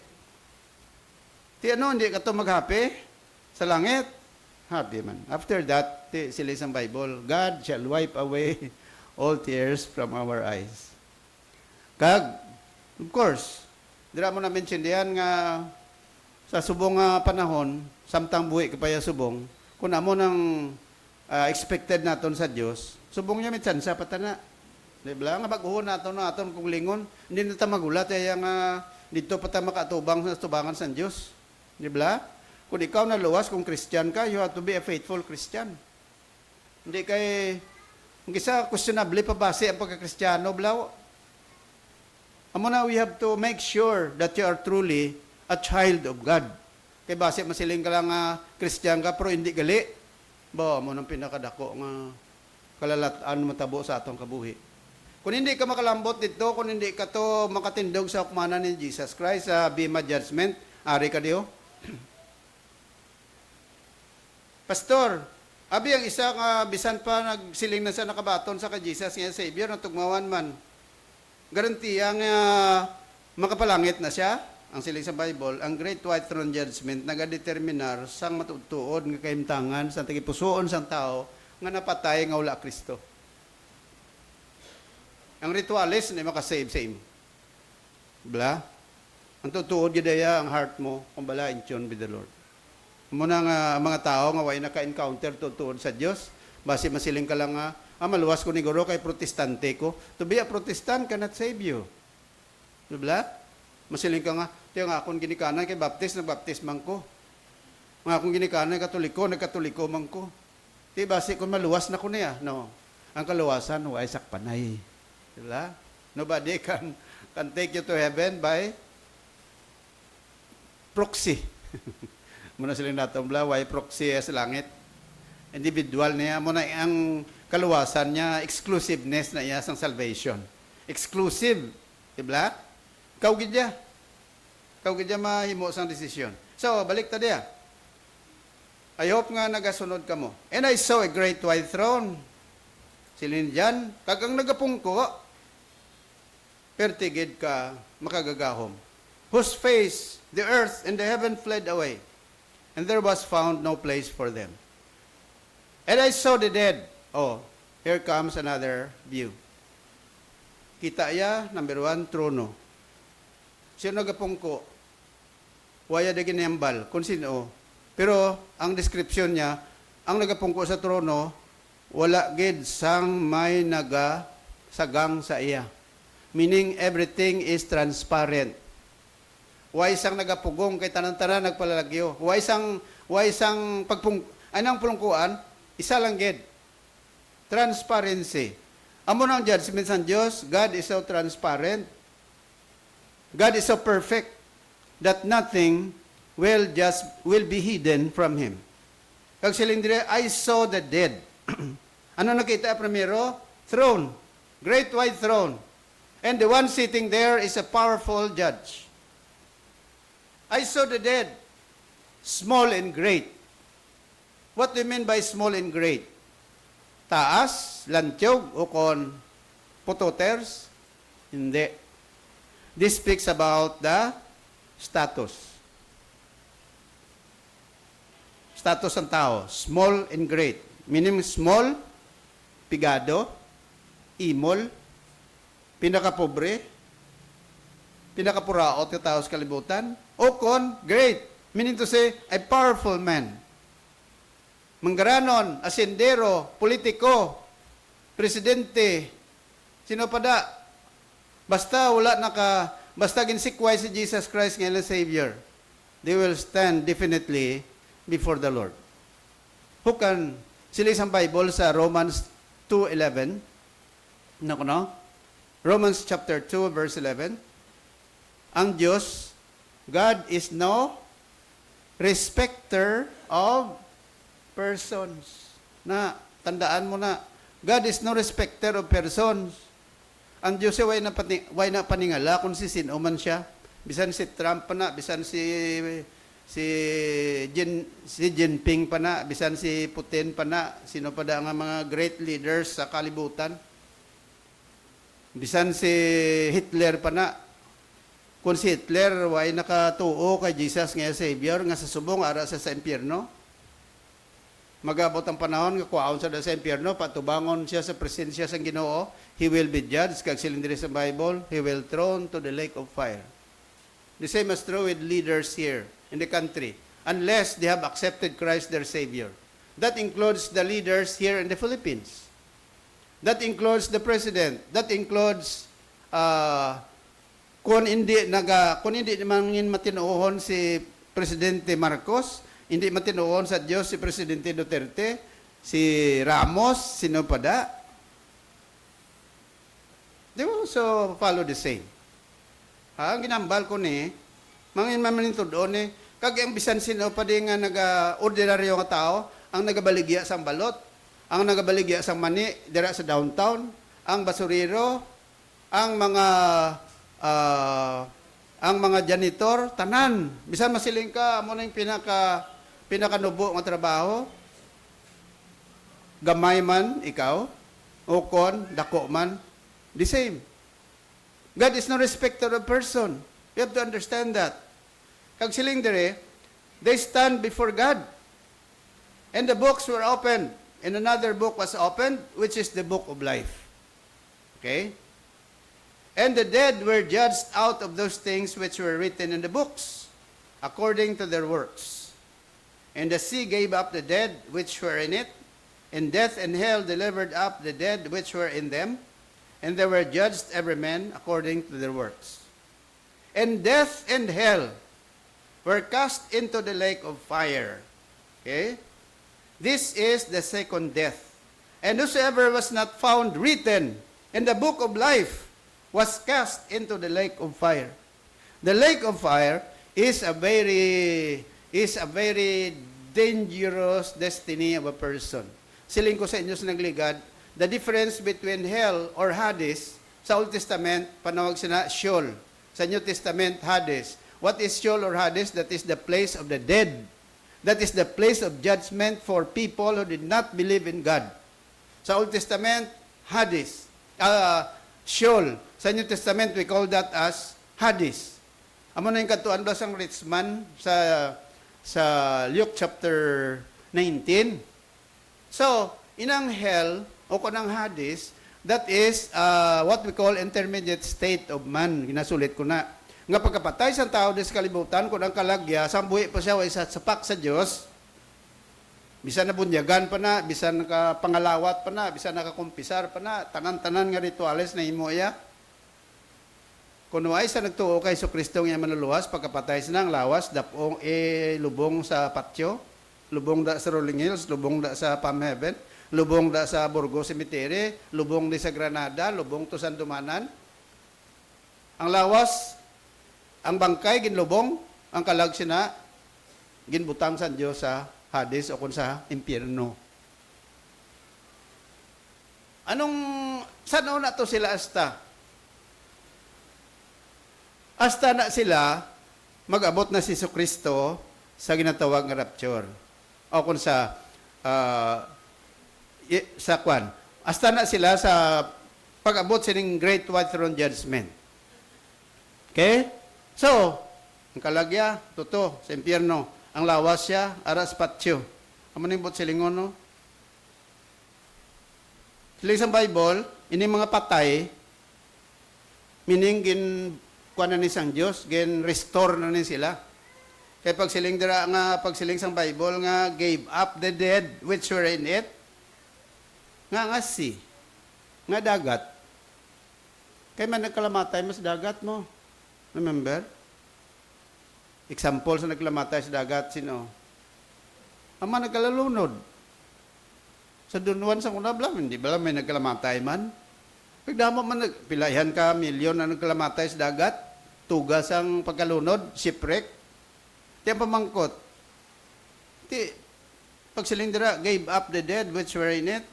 ka to maghappy sa langit? Happy man. After that, sila isang Bible, God shall wipe away all tears from our eyes. Kag, of course, dira mo na mention diyan nga sa subong panahon, samtang buhi kapaya subong, kung amo nang expected naton sa Dios, subong niya may tsansa patana. Di ba? Nga baguhon naton kung lingon, hindi na ta magulat nga dito pa ta makatubang sa tubangan sa Dios. Di ba? Kung ikaw naluwas, kung Christian ka, you have to be a faithful Christian. Hindi kay, kung isa, questionable pa base ang pagka-Kristiyano, blaw. Amo na, we have to make sure that you are truly a child of God. Kay base, masiling ka lang Christian ka, pero hindi gali. Amo nang pinakadako nga kalalataan matabo sa atong kabuhi. Kung hindi ka makalambot dito, kung hindi ka to makatindog sa hukmanan ni Jesus Christ sa Bema Judgment, ari ka diyo. Pastor, abi ang isa nga bisan pa nagsiling na sa nakabaton sa Jesus nga Savior na tugmawan man. Garantiya nga makapalangit na siya. Ang siling sa Bible, ang Great White Throne Judgment nagadeterminar sang matutuod nga kaimtangan sa tagipusoon sang tao nga napatay nga wala Kristo. Ang ritualis na makasave sa imo. Bla? Ang tutuod gidaya ang heart mo kung bala in tune with the Lord. Muna nga mga tao nga way naka-encounter tutuod sa Dios, base masiling ka lang maluwas ko ni guro kay protestante ko. To be a Protestant cannot save you. Diba? Masiling ka nga, tiyo nga akong ginikanan kay nagbaptis man ko. Nga akong ginikanan nagkatoliko man ko. Di base kung maluwas na ko niya. No. Ang kaluwasan, ay sakpanay. Diba? Nobody can take you to heaven by proxy. Muna silang natumla, why proxy sa langit. Individual niya, muna ang kaluwasan niya, exclusiveness na iya sang salvation. Exclusive. Diba? Kau gidya mahimo sang desisyon. So, balik ta diya. I hope nga nagasunod ka mo. And I saw a great white throne. Silin dyan, kagang nagapungko, pertigid ka, makagagahom. Whose face, the earth and the heaven fled away, and there was found no place for them. And I saw the dead. Oh, here comes another view. Kita ya, number 1, trono. Sino nagapungko? Waya de ginembal, kung sino. Pero, ang description niya, ang nagapungko sa trono, wala gid sang may sagang sa iya. Meaning, everything is transparent. Why isang nagapugong kay tanan-tanan nagpalalagyo? Why isang anong pulungkuan? Isa lang gid. Transparency. Amo nang judgment sa Diyos, God is so transparent. God is so perfect that nothing will be hidden from Him. Kag siling dire, I saw the dead. Ano nakita primero? Throne. Great white throne. And the one sitting there is a powerful judge. I saw the dead, small and great. What do you mean by small and great? Taas, lantyog, o kon putoters? Hindi. This speaks about the status. Status ng tao, small and great. Meaning small, pigado, imol, pinakapobre, pinakapuraot yung tao sa kalibutan, o kon great, meaning to say, a powerful man. Manggaranon, asendero, politiko, presidente, sino pa da? Basta ginsikway si Jesus Christ ngayon Savior, they will stand definitely before the Lord. Who can, sila isang Bible sa Romans 2:11, Romans chapter 2, verse 11, ang Diyos, God is no respecter of persons. Na, tandaan mo na, God is no respecter of persons. Ang Diyos ay way na paningala kung si sino man siya. Bisan si Trump pa na, bisan si Jinping pa na, bisan si Putin pa na, sino pa da nga mga great leaders sa kalibutan. Bisan si Hitler pa na, kung si Hitler way nakatuo kay Jesus nga Savior, nga sa subong ara sa impyerno, magabot ang panahon nga kuwaon sa impyerno, patubangon siya sa presensya sa Ginoo, he will be judged, kag siling diri sa Bible, he will thrown to the lake of fire. The same is true with leaders here in the country, unless they have accepted Christ their Savior. That includes the leaders here in the Philippines. That includes the president. That includes kung hindi mangin matinuohon si Presidente Marcos, hindi matinuohon sa Diyos si Presidente Duterte, si Ramos, sino pa da? They will also follow the same. Ang ginambal ko ni, mangin mamanintod doon kag ang bisan sino pa di nga ordinaryo nga tao, ang nagabaligya sa balot, ang nagabaligya sa mani, dira sa downtown, ang basurero, ang mga janitor, tanan. Bisan masiling ka, mo na yung pinakanubo ng trabaho. Gamay man, ikaw. Ukon, dako man. The same. God is no respecter of person. You have to understand that. Kag siling dire, they stand before God. And the books were opened. And another book was opened, which is the book of life. Okay? And the dead were judged out of those things which were written in the books, according to their works. And the sea gave up the dead which were in it, and death and hell delivered up the dead which were in them, and they were judged every man according to their works. And death and hell were cast into the lake of fire. Okay? This is the second death. And whosoever was not found written in the book of life was cast into the lake of fire. The lake of fire is a very dangerous destiny of a person. Siling ko sa inyo sa nagligad, the difference between hell or Hades, sa Old Testament, panawag sina Sheol. Sa New Testament, Hades. What is Sheol or Hades? That is the place of the dead. That is the place of judgment for people who did not believe in God. Sa Old Testament, Hades. Sheol. Sa New Testament, we call that as Hades. Amo na yung katuan ba sang rich man sa Luke chapter 19. So, inang hell, o kanang Hades, that is what we call intermediate state of man. Ginasulit ko na. Nga pagkapatay sa tao sa kalibutan, kung ang kalagya, sambuhi pa siya, o isa sapak sa Diyos, bisan na bunyagan pa na, bisan nakapangalawat pa na, bisan nakakumpisar pa na, tanan-tanan nga rituales na imo iya. Kung ay sa nagtuo kay Kristo nga manuluwas, pagkapatay sa nang lawas, dapong lubong sa patio, lubong da sa Rolling Hills, lubong da sa Palm Heaven, lubong da sa Burgos Cemetery, lubong di sa Granada, lubong to sa Dumanan. Ang lawas, ang bangkay ginlubong, ang kalag sina ginbutang sa Dios sa Hades o kung sa impyerno. Saan na to sila asta? Asta na sila mag-abot na si Kristo sa ginatawag nga rapture. O kung sa kwan. Asta na sila sa pag-abot sining Great White Throne Judgment. Okay? So, ang kalagya, tuto, sa impyerno. Ang lawas siya, aras patyo. Ang manimbot silingon, no? Siling sa Bible, ini mga patay, meaning kuha na ni sang Diyos, restore na ni sila. Kaya pag siling sang Bible nga, gave up the dead which were in it, nga sea, nga dagat. Kaya man nagkalamatay mas dagat mo. Remember? Example sa nagkalamatay sa dagat, sino? Ama nagkalalunod. Sa dunuan sa kunablam, hindi ba lang may nagkalamatay man? Pagdamo man, pilayan ka, milyon na nagkalamatay sa dagat, tugas ang pagkalunod, shipwreck. Di ang pamangkot. Pag silindira, gave up the dead which were in it,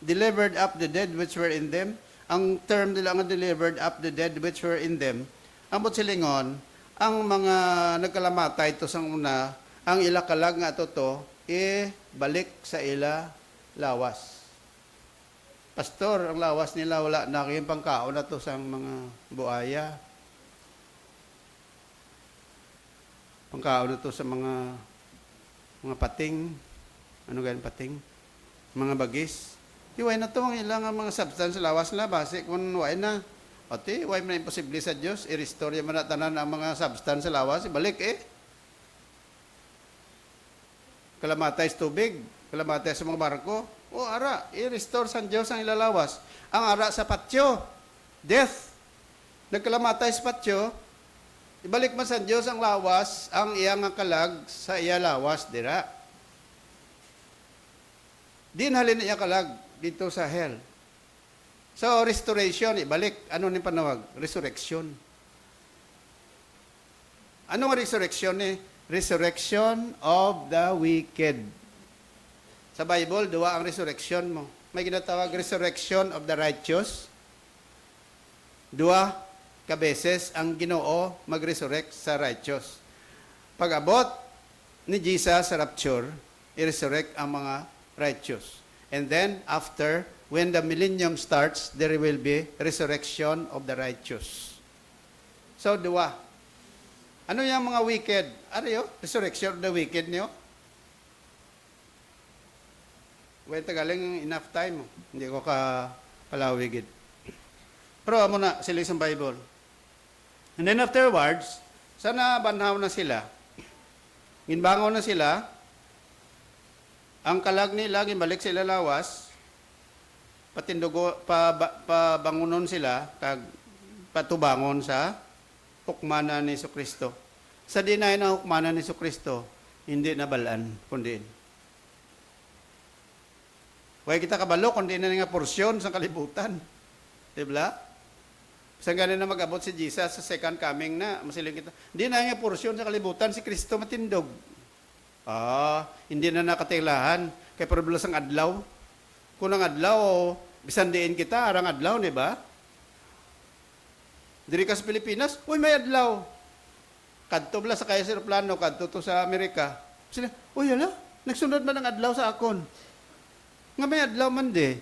delivered up the dead which were in them. Ang term nila nga delivered up the dead which were in them. Ang silingon, ang mga nagkalamatay ito sa una, ang ilakalag nga ito, balik sa ila lawas. Pastor, ang lawas nila wala na kayong pangkaon na ito sa mga buaya. Pangkaon na ito sa mga pating. Ano ganyan pating? Mga bagis. Iway na ito ang ilang mga substance sa lawas nila. Base kung way na. Oti, way na imposible sa Diyos. I-restore yung manatanan ang mga substance sa lawas. Ibalik Kalamatay sa tubig. Kalamatay sa mga barko. O ara, i-restore sa Diyos ang ilalawas. Ang ara sa patyo. Death. Nagkalamatay sa patyo. Ibalik man sa Diyos ang lawas, ang iyang kalag sa iya lawas dira. Dinhalin niya kalag dito sa hell. So, restoration, ibalik. Ano ni panawag? Resurrection. Ano nga resurrection Resurrection of the wicked. Sa Bible, duwa ang resurrection mo. May ginatawag resurrection of the righteous. Dua kabeses ang Ginoo mag-resurrect sa righteous. Pag-abot ni Jesus sa rapture, i-resurrect ang mga righteous. And then, after, when the millennium starts, there will be resurrection of the righteous. So, dua. Ano yung mga wicked? Ano yun? Resurrection of the wicked niyo? Well, tagaling enough time. Hindi ko kalawigid. Pero muna, sila sa Bible. And then afterwards, sana banhaw na sila. Ginbangaw na sila. Ang kalag nila, ginbalik sila lawas. Pabangunon sila, patubangon sa hukmanan ni Kristo. Sa dinay na hukmanan ni Kristo, hindi nabalaan, kundi. Huwag kita kabalo, kundi na nga porsyon sa kalibutan. Diba? Sa ganun na mag-abot si Jesus sa second coming na, masiling kita. Hindi na nga porsyon sa kalibutan, si Kristo matindog. Hindi na nakatilahan. Kaya problemas ang adlaw. Kung ang adlaw, bisan diin kita, arang adlaw, di ba? Diri ka sa Pilipinas, may adlaw. Kadto bla sa kaya sa aeroplano, kadto to sa Amerika. Sila, uy, hala, nagsunod man ang adlaw sa akon. Nga may adlaw man di.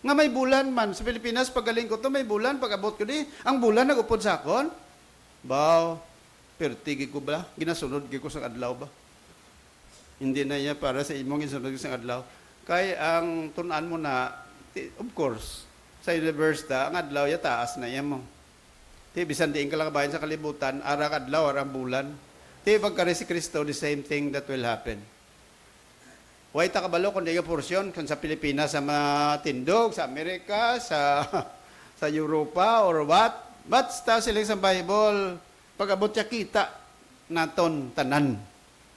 Nga may bulan man. Sa Pilipinas, pagaling ko to may bulan, pag abot ko di, ang bulan nag-upod sa akon. Baw, pertigi ko ba? Ginasunod ko sa adlaw ba? Hindi na niya para sa imong gisunod sa adlaw. Kay ang tunan mo na, of course, sa university, ang adlaw ya taas na yan mo. Ti bisan diin ka lang bayan sa kalibutan, ara adlaw, ara ang bulan. Ti pagkari si Kristo, the same thing that will happen. Huwag ta kabalo kung di ka porsyon, kung sa Pilipinas, sa mga tindog, sa Amerika, sa sa Europa, or what. Basta sila sa Bible, pag abot siya kita, naton tanan.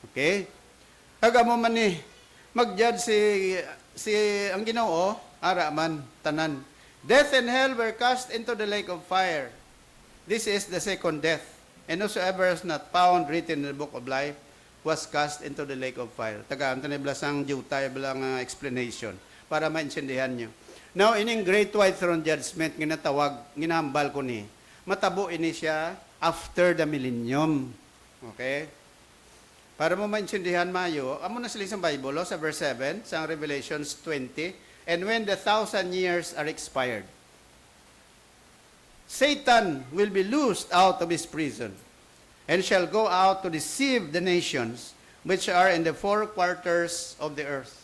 Okay? Kaga mo man ni, mag-judge si ang Ginoo, ara man, tanan. Death and hell were cast into the lake of fire. This is the second death. And whosoever is not found written in the book of life was cast into the lake of fire. Tagaan, taniblas ang jutay bilang explanation para maintindihan nyo. Now, ining great white throne judgment, ginatawag, ginahambal ko ni, matabo ini siya after the millennium. Okay? Para mo maintindihan mayo, amo na sila sa Bible, sa verse 7, sa Revelations 20, and when the 1,000 years are expired, Satan will be loosed out of his prison, and shall go out to deceive the nations which are in the four quarters of the earth.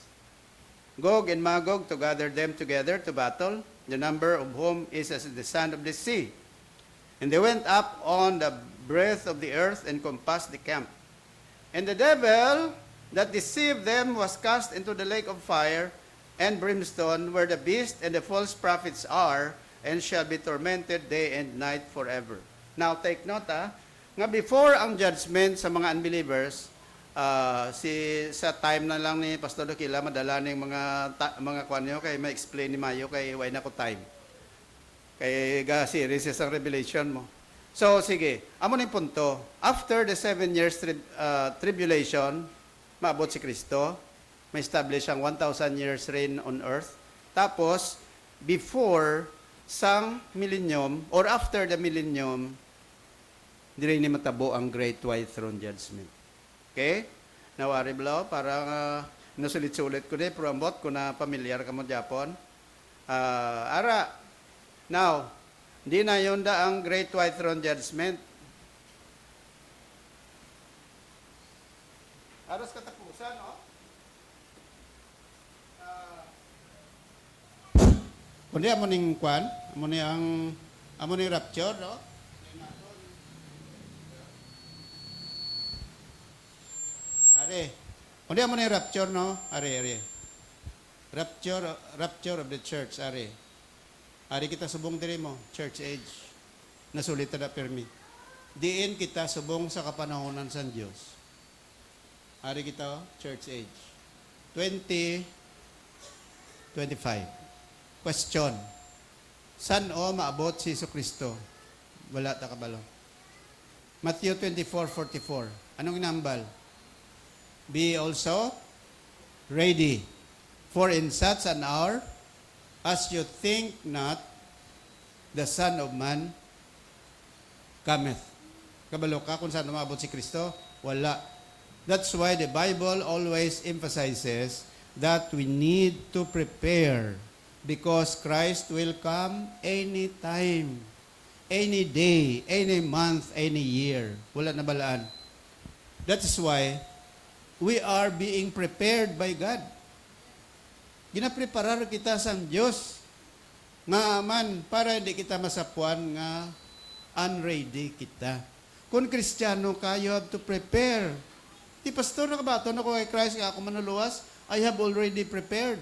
Gog and Magog to gather them together to battle, the number of whom is as the sand of the sea. And they went up on the breadth of the earth and compassed the camp. And the devil that deceived them was cast into the lake of fire and brimstone, where the beast and the false prophets are, and shall be tormented day and night forever. Now, take note, nga before ang judgment sa mga unbelievers, sa time na lang ni Pastor Dokila, madala ng mga kwan nyo, kay ma-explain ni Mayo, kay way na ko time. Kay series ang revelation mo. So, sige, amo na yung punto. After the 7 years tribulation, maabot si Kristo, may establish ang 1,000 years reign on earth. Tapos, before sang millennium, or after the millennium, dire ni matabo ang Great White Throne Judgment. Okay? Nawari balaw, parang nasulit-sulit ko din, pero ambot ko na pamilyar ka mo Japon. Ara, now, di na yun da ang Great White Throne Judgment. Aras katapusan, no? Kundi amo ning kwan, amo ni rapture, no? Are, kundi amo ni rapture, no? Are. Rapture of the church, are. Ari kita subong diri mo, church age. Nasulit na permi. Diin kita subong sa kapanahonan sa Dios. Ari kita, church age. 2025. Question. San o maabot si Jesucristo? Wala ta kabalo. Matthew 24:44. Anong inambal? Be also ready, for in such an hour as you think not, the Son of Man cometh. Kabalo ka kung saan umabot si Kristo? Wala. That's why the Bible always emphasizes that we need to prepare, because Christ will come anytime, any day, any month, any year. Wala na balaan. That is why we are being prepared by God. Ginapreparar kita sa Diyos nga man para hindi kita masapuan nga unready kita. Kung Kristiyano ka, you have to prepare. Di pastor, nakabato na ko kay Christ, ako manuluwas, I have already prepared.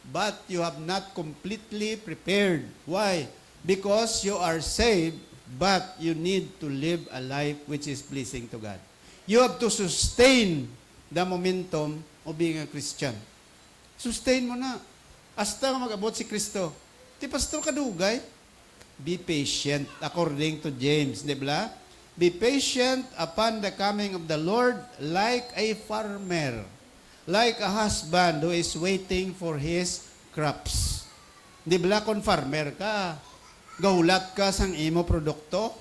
But you have not completely prepared. Why? Because you are saved, but you need to live a life which is pleasing to God. You have to sustain the momentum of being a Christian. Sustain mo na. Hasta mag-abot si Kristo. Di pastor kadugay. Be patient according to James, di ba? Be patient upon the coming of the Lord, like a farmer, like a husband who is waiting for his crops. Di ba kung farmer ka, gaulat ka sang imo produkto,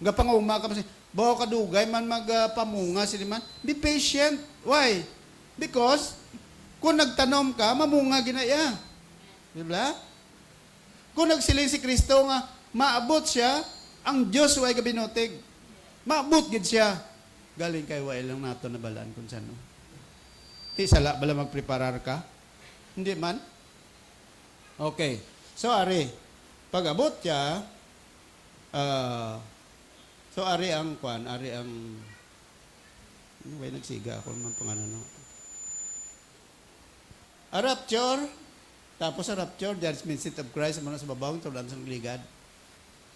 gapanguma ka pa bawa kadugay man magpamunga sila man, be patient. Why? Because kung nagtanom ka, mamunga ginaya. Di ba? Kung nagsiling si Kristo nga, maabot siya, ang Diyos way kabinutig. Maabot gid siya. Galing kay way lang nato na balaan kung saan. Ti sala bala magpreparar ka? Hindi man. Okay. So ari, pag abot siya, so ari ang kwan, ari ang way nagsiga ako man pangalan no. A rapture, tapos a rapture, judgment seat of Christ, muna sa babaw, tulan sa ligad.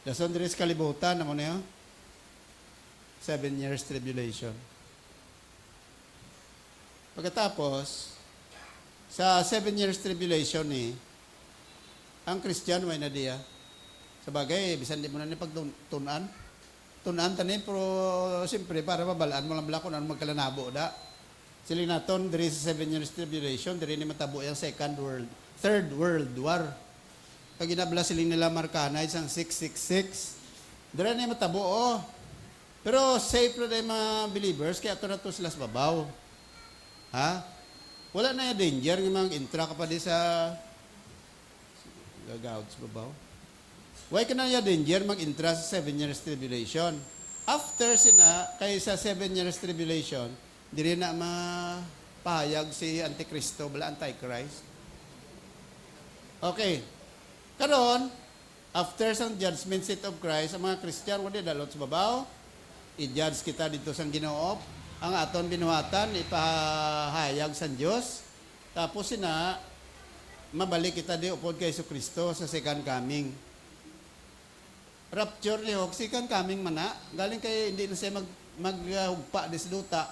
Dason diri sa kalibutan, amo niya, 7 years tribulation. Pagkatapos, sa 7 years tribulation ni, ang Christian way na diya. Sa bagay, bisan di mo na ni pagtunan. Tunan tanin, pero siyempre, para mabalaan mo lang bala kung ano magkalanabo da. Siling naton, diri sa 7 years tribulation, diri ni matabo yung Third World War. Pag ginabla siling nila Marcana, isang 666, diri ni matabo, oh. Pero safe na tayo mga believers, kaya ito na ito sila sa babaw. Ha? Wala na yung danger, yung mga intra ka pa di sa gagawad sa babaw. Why ka na yung danger mag-intra sa 7 years tribulation? After kay sa 7 years tribulation, diri na mapahayag si Antikristo, bala Antichrist. Okay. Karon, after sang judgment seat of Christ, ang mga Christian, wala dalot sa babaw, i-judge kita dito sang Ginoo, ang aton binuhatan, ipahayag sa Diyos, tapos mabalik kita di upod kay Kristo sa second coming. Rapture ni Hog, second coming mana, galing kay hindi na siya maghugpa di sa duta.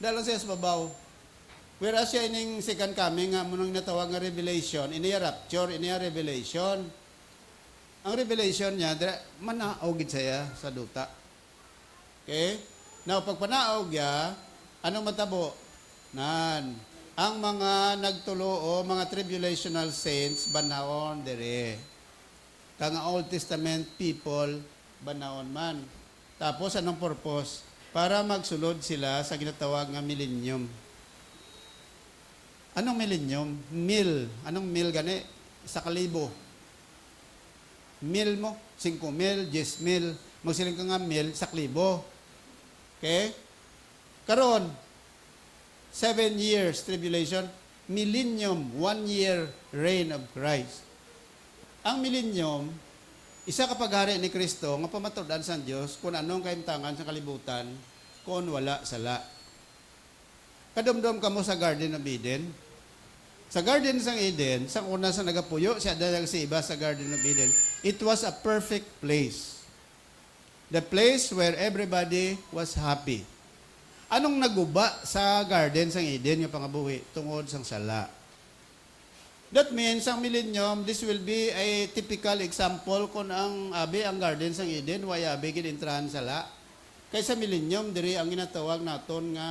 Dalang siya sa babaw. Whereas siya ining second coming nga munang natawag nga revelation, iniya rapture, iniya revelation. Ang revelation niya, manaog siya sa duta. Okay? Now, pag panaog niya, anong matabo? Ang mga nagtulo o mga tribulational saints, banahon dere. Kang Old Testament people, banahon man. Tapos, anong purpose? Para magsulod sila sa ginatawag nga millennium. Anong millennium? Mil. Anong mil gani? 1,000. Mil mo, 5,000, 10,000. Magsiling ka nga mil, 1,000. Okay? Karon, 7 years tribulation, millennium, 1 year reign of Christ. Ang millennium, isa ka paghari ni Kristo nga pamatudan sa Dios kung anong kaimtangan sa kalibutan kung wala sala. Kadumdum ka mo sa Garden of Eden. Sa Garden ng Eden, sa una sa nagapuyo, siya dalang si iba sa Garden of Eden, it was a perfect place. The place where everybody was happy. Anong naguba sa Garden ng Eden yung pangabuhi? Tungod sang sala. That means, ang millennium, this will be a typical example kung ang Garden ng Eden, why ginintrahan sala. Kaysa millennium, diri ang ginatawag naton nga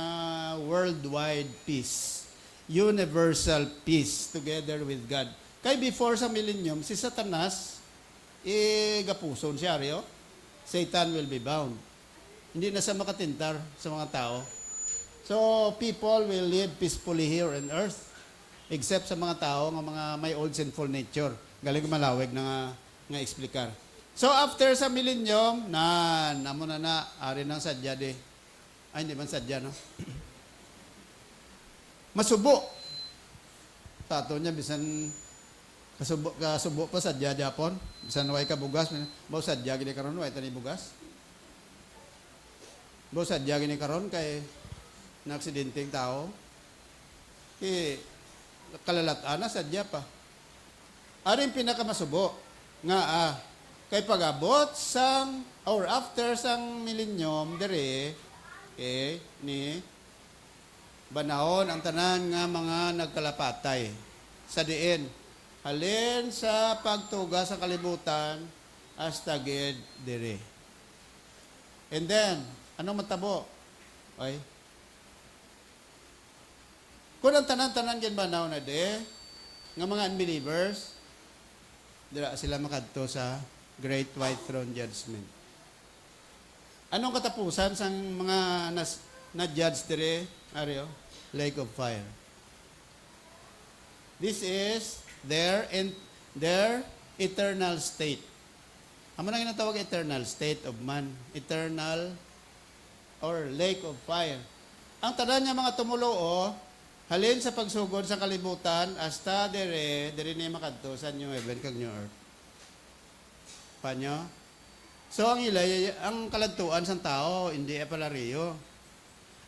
worldwide peace. Universal peace together with God. Kay before sa millennium, si Satanas, gapuson siya, riyo. Satan will be bound. Hindi na siya makatintar sa mga tao. So, people will live peacefully here on earth. Except sa mga tao nga mga may old sinful nature. Galing malawig na nga explicar. So after sa millennium, namo na ari ng sadya de. Ay hindi man sadya no. Masubo. Tato niya bisan kasubo pa sadya Japon. Bisan way ka bugas, mo sadya gini karon way tani bugas. Mo sadya gini karon kay na aksidenteng tao. Kalalataan na sadya pa. Aring pinakamasubo nga kay pag-abot sang or after sang millennium dere ni banahon ang tanan nga mga nagkalapatay sa diin halin sa pagtuga sa kalibutan hasta gid dere. And then anong matabo? Okay? Kung ang tanan-tanan yan banaw na nga mga unbelievers, dira sila makadto sa Great White Throne Judgment. Anong katapusan sang mga na-judge dire Ario, lake of fire. This is their eternal state. Amo na ginatawag eternal state of man, eternal or lake of fire. Ang tanan niya mga tumuloo, halin sa pagsugod sa kalibutan hasta dire ni makadto sa new heaven kag new earth. Panyo? So ang ilay, ang kaladtuan sa tao, hindi palariyo.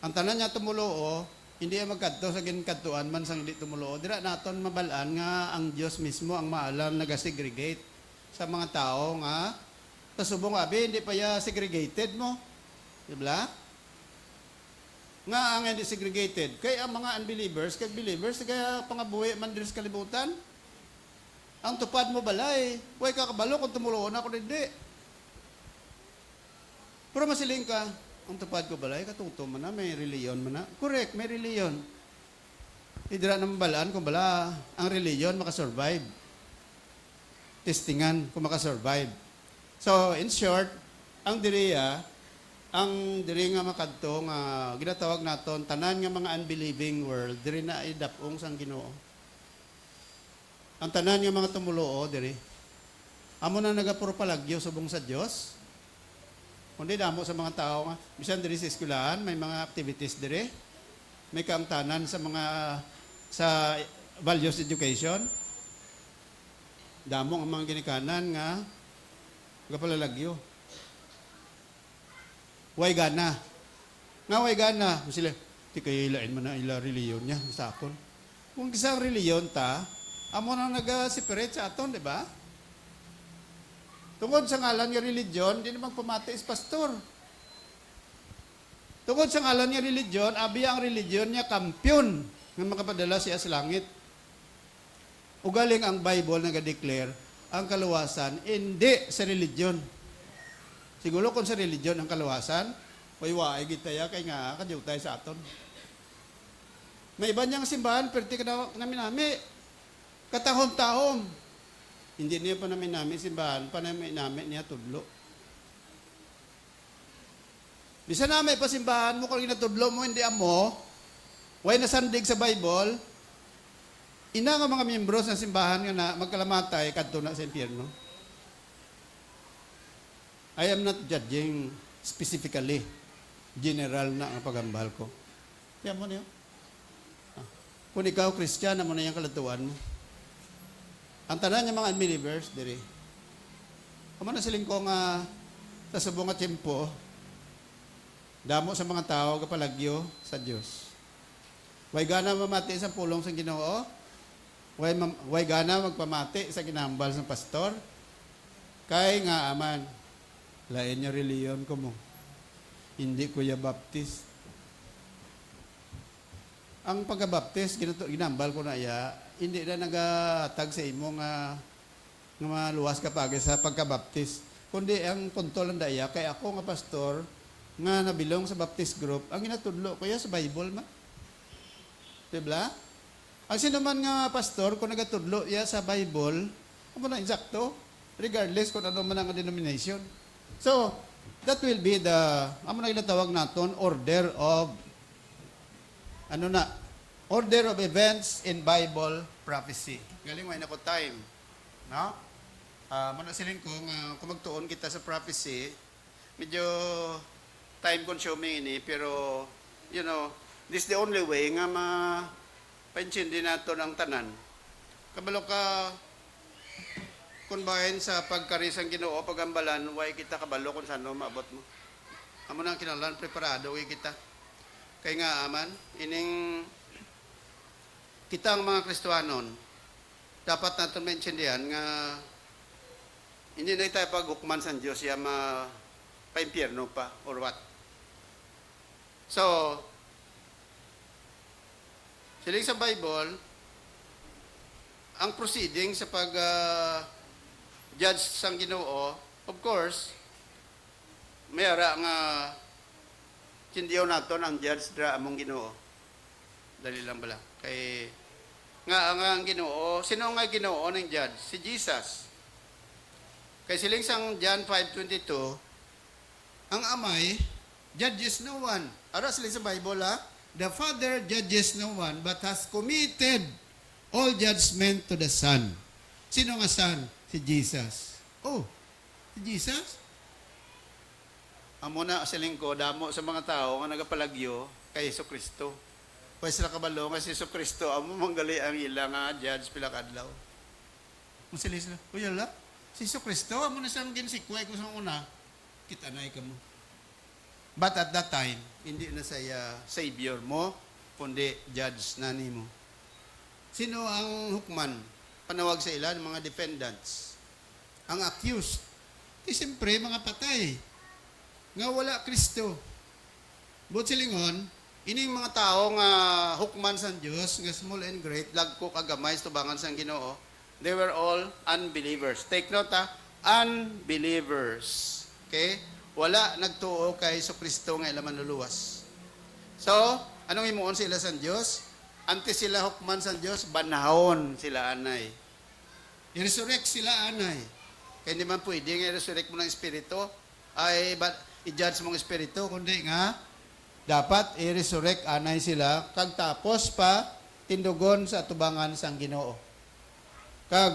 Ang tanan niya tumuloo, hindi magkadto sa ginkadtuan man sang hindi tumuloo. Dira naton mabalaan nga ang Dios mismo ang maalam naga-segregate sa mga tao nga pasubong abi hindi pa ya segregated mo. Di ba? Nga ang hindi segregated kay ang mga unbelievers kay believers kaya pangabuhi man diri sa kalibutan. Ang tupad mo balay, way ka kabalo kung tumulo na ako hindi. Pero masiling ka, ang tupad ko balay, katuto mo na, may reliyon mo na. Correct, may reliyon. Idira naman balaan kung bala, ang reliyon makasurvive. Testingan kung makasurvive. So, in short, ang diriya, ang diri nga makadto nga ginatawag naton tanan nga mga unbelieving world, diri na idapong sang Ginoo. Ang tanan nga mga tumuloo diri. Amo na nagapuro palagyo subong sa Dios. Kundi damo sa mga tao nga bisan diri sa eskwelahan may mga activities diri. May kaangtanan sa mga sa values education. Damo ang mga ginikanan nga gapalalagyo. Way gana. Nga way gana. Sila, di kayo ilain man na ila reliyon niya sa akon. Kung isang reliyon ta, amo na nag-separate sa aton, di ba? Tungod sa ngalan ng religion, di naman pumati is pastor. Tungod sa ngalan ng religion, abi ang religion niya kampiyon nga makapadala siya sa langit. Ugaling ang Bible nag-declare ang kaluwasan, hindi sa religion. Siguro kung sa religion ang kaluwasan, way kita ya kay nga kadyaw tayo sa aton. May iba niyang simbahan, perti ka namin katahom-tahom. Hindi niya pa namin simbahan, pa namin niya tudlo. Bisa namin pa simbahan mo, kung inatudlo mo, hindi amo, way nasandig sa Bible, ina nga mga miyembros ng simbahan nga na magkalamatay, kadto na sa impyerno. I am not judging specifically, general na ang pagambal ko. Kaya mo niyo. Kung ikaw, Christian, amo na yung kalatuan mo. Ang tanan niya mga unbelievers, diri. Kamo na siling ko nga sa subong nga tiyempo, damo sa mga tao kapalagyo sa Dios. Way gana mamati sa pulong sa Ginoo, way gana magpamati sa ginambal ng pastor, kay nga aman, lain niya reliyon ko mo. Hindi ko ya baptist. Ang pagkabaptist, ginambal ko na iya, hindi na nagatag sa imo nga maluwas ka pagi sa pagkabaptist. Kundi ang punto lang daya, kay ako nga pastor, nga nabilong sa baptist group, ang ginatudlo ko ya sa Bible ma. Diba? Ang sino man nga pastor, kung nagatudlo ya sa Bible, ano na insakto, regardless kung ano man ang denomination. So, that will be the, ano na ginatawag naton, order of events in Bible prophecy. Galing may nako time. No? Manasilin ko nga kung magtuon kita sa prophecy, medyo time consuming ini, pero you know, this is the only way nga paintindi nato ang tanan. Kabalo ka kung bahin sa pagkarisang Ginoo, pagambalan, way kita kabalo kung saan maabot mo. Amo nang kinalan, preparado way kita. Kaya nga aman, ining kita ang mga Kristohanon, dapat natin maintindihan nga hindi na tayo paghukman sa Diyos ya pa-impyerno pa or what. So, siling sa Bible, ang proceeding sa pag-judge sang Ginoo, of course, mayara nga tindiyaw naton ang judge dra among Ginoo. Dali lang bala. Kay ang Ginoo, sino nga Ginoo ng judge? Si Jesus. Kay siling sang John 5:22, ang amay judges no one. Ara siling sa Bible ha. the Father judges no one, but has committed all judgment to the Son. Sino nga Son? Si Jesus. Oh, si Jesus? Amo na sa lingko, damo sa mga tao nga nagapalagyo kay Hesus Kristo. Pwes sila kabalo nga si Hesus Kristo, amo manggali ang ilang nga judge pila kadlaw. Kung sila sila, uyala, si Hesus Kristo, amo na siyang ginsikway ko sa una, kitanay ka mo. But at that time, Hindi na saya savior mo, kundi judge na nimo. sino ang hukman? Panawag sa ilan mga defendants. Ang accused? Di siyempre, mga patay. Nga wala Kristo. But silingon, Ining mga tao nga hukman sa Dios, nga small and great, lagko kagamay tubangan sa Ginoo, they were all unbelievers. Take note unbelievers. Okay? Wala nagtuo kay Kristo nga ila manluluwas. So, anong imuon sila sa Dios? Antes sila hukman sa Dios, banahon sila anay. i-resurrect sila anay. Kaya hindi man pwede nga i-resurrect mo ng espiritu, ay i-judge mong espiritu, Kundi nga, dapat i-resurrect anay sila, kag tapos pa, tindugon sa tubangan sang Ginoo. Kag,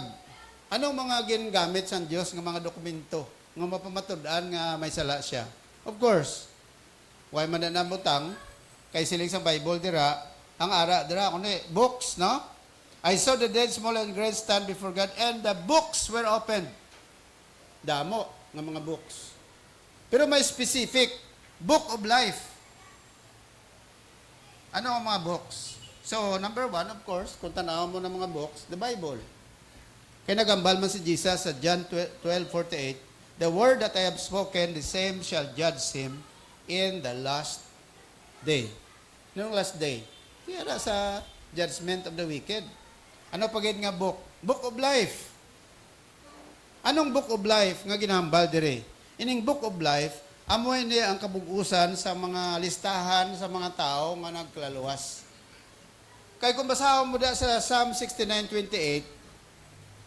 anong mga gingamit sa Dios nga mga dokumento, nga mapamatud-an nga may sala siya? Of course, why man na namutang, kay siling sa Bible dira, ang ara dira, kundi, books, no? I saw the dead, small and great, stand before God, and the books were opened. Damo ng mga books. Pero may specific, book of life. Ano ang mga books? So, number one, of course, kung tanaw mo ng mga books, the Bible. Kaya nagambal man si Jesus sa John 12:48, the word that I have spoken, the same shall judge him in the last day. Anong last day? Kaya sa judgment of the wicked. Ano pagid nga book? Book of life. Anong book of life nga ginahambal dire? Ining book of life, amoy ni ang kabugusan sa mga listahan sa mga tao nga nagkalaluwas. Kay kung basahon mo da sa Psalm 69:28,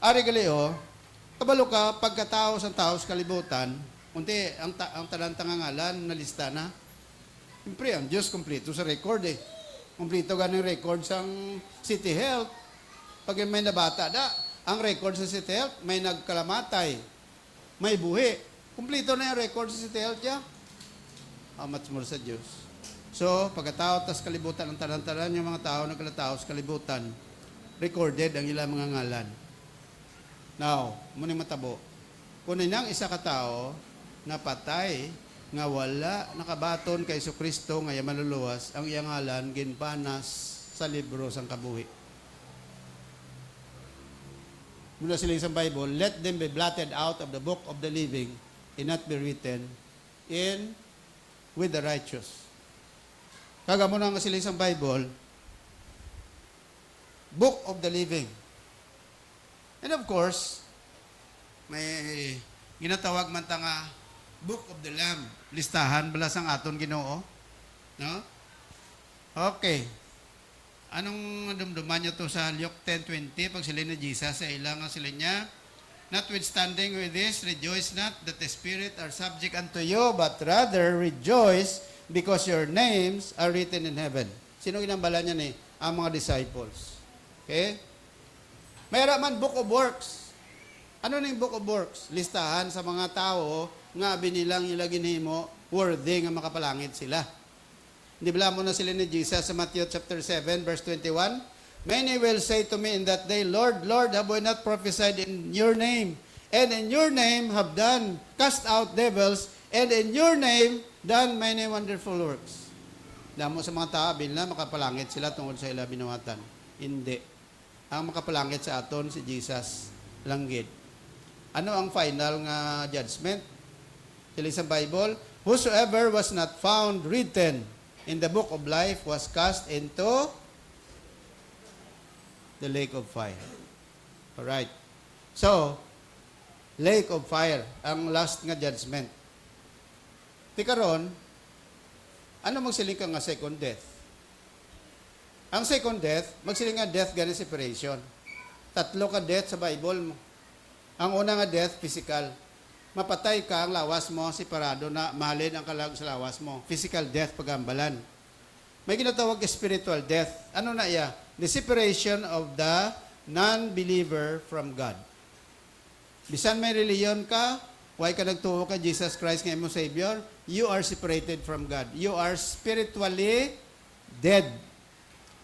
ari galeo, kabalo ka pagkatao sa tao sa kalibutan, unti ang talanta nga ngalan na lista na. Siyempre, ang Diyos kumpleto sa record eh. Kumpleto ganing record sang City Health. Pag may nabata da, ang record sa City Health, may nagkalamatay, may buhi. Kumpleto na yung record sa City Health ya. How much more sa Diyos? So, pagkatao tas kalibutan, ang tanan-tanan yung mga tao nagkalatao sa kalibutan, recorded ang ilang mga ngalan. Now, muna matabo. Kung nang isa ka tao na patay, nga wala nakabaton kay Kristo nga maluluwas, ang iyang ngalan ginpanas sa libro sang kabuhi. Mula sila sa Bible, let them be blotted out of the book of the living and not be written in with the righteous. Kaga mo na nga sila sa Bible, book of the living. And of course, may ginatawag man ta nga book of the Lamb. Listahan bala sang aton Ginoo. No? Okay. Anong dumduman nyo to sa Luke 10:20 pag sila ni Jesus sa ilang sila niya? Notwithstanding with this, rejoice not that the Spirit are subject unto you, but rather rejoice because your names are written in heaven. Sino ginambala niya ni? Ang mga disciples. Okay? Mayroon man book of works. Ano na yung book of works? Listahan sa mga tao nga binilang ilagin mo worthy nga makapalangit sila. Di ba mo na sila ni Jesus sa Matthew chapter 7 verse 21? Many will say to me in that day, Lord, Lord, have we not prophesied in your name? And in your name have done, cast out devils, and in your name done many wonderful works. Damo sa mga tao, binila makapalangit sila tungkol sa ila binuhatan. Hindi. Ang makapalangit sa aton si Jesus langgit. Ano ang final nga judgment? Sila sa Bible, whosoever was not found written in the book of life was cast into the lake of fire. Alright. So, lake of fire, ang last nga judgment. Di karon, ano magsiling ka nga second death? Ang second death, magsiling nga death gani separation. Tatlo ka death sa Bible mo. Ang una nga death, physical. Mapatay ka, ang lawas mo, separado na mahalin ang kalag sa lawas mo. Physical death, pagambalan. May ginatawag spiritual death. Ano na iya? The separation of the non-believer from God. Bisan may reliyon ka, why ka nagtuo ka Jesus Christ nga imong Savior, you are separated from God. You are spiritually dead.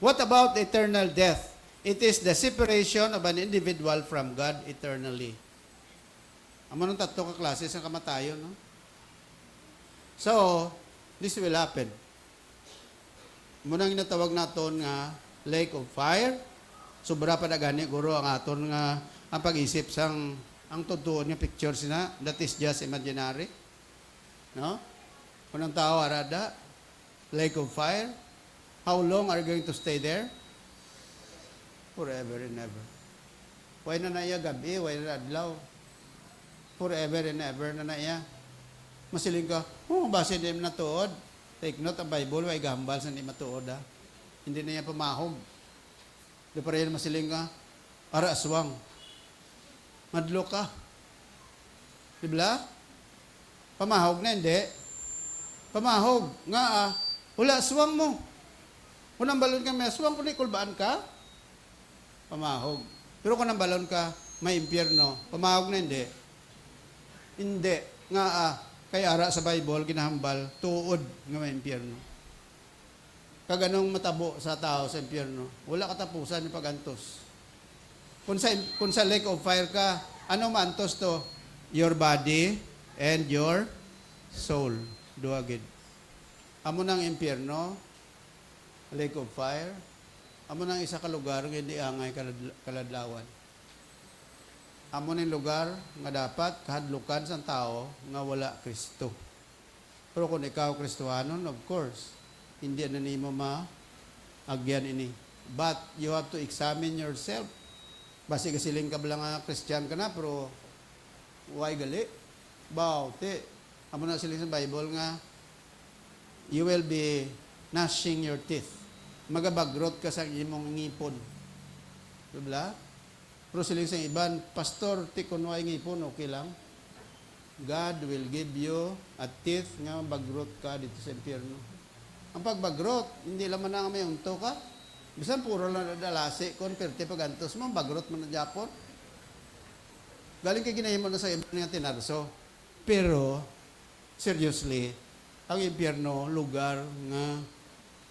What about eternal death? It is the separation of an individual from God eternally. Amo nung tatlo ka klase sa kamatayon, no? So, this will happen. Munang ginatawag naton nga lake of fire. Sobra pa na gani guro ang aton nga ang pag-isip sang ang tutuon nga picture sina, that is just imaginary. No? Kunang tao arada, lake of fire. How long are you going to stay there? Forever and ever. Why na iya gabi, why na adlaw? Forever and ever na iya. Masiling ka, base din na tuod. Take note, ang Bible, ay gambal sa hindi matuod, ha? Hindi na yan pamahog. Di pa rin masiling ka, ara aswang. Madlo ka. Di ba? Pamahog na, hindi. Pamahog. Nga, wala aswang mo. Unang balon ka, may aswang, kung ikulbaan ka, pamahog. Pero kung nang balon ka, may impyerno. Pamahog na, hindi. Hindi. Nga, kaya ara sa Bible, ginahambal, tuod nga may impyerno. Kaganong matabo sa tao sa impyerno, wala katapusan yung pagantos. Kung sa lake of fire ka, ano maantos to? Your body and your soul. Duagid. Amo ng impyerno, lake of fire, amo ng isa ka lugar nga hindi angay kaladlawan. Amo ning lugar nga dapat kahadlukan sa tao nga wala Kristo. Pero kung ikaw Kristohanon, of course, hindi na nimo agyan ini. But you have to examine yourself. Basi kasiling ka lang nga Christian ka na, pero why gali? Te. Amo na siling sa Bible nga, you will be gnashing your teeth. Magabagrot ka sa imong ngipon. Diba? Pero siling sa iban, Pastor, tikunway ngipon, okay lang. God will give you a teeth nga bagrot ka dito sa impyerno. Ang pagbagrot, hindi laman na may unto ka. Bisan puro lang nadalasi, konperte pagantos mo, bagrot mo na Japon. Galing kay ginahimo na sa iban nga tinarso. Pero, seriously, ang impyerno, lugar nga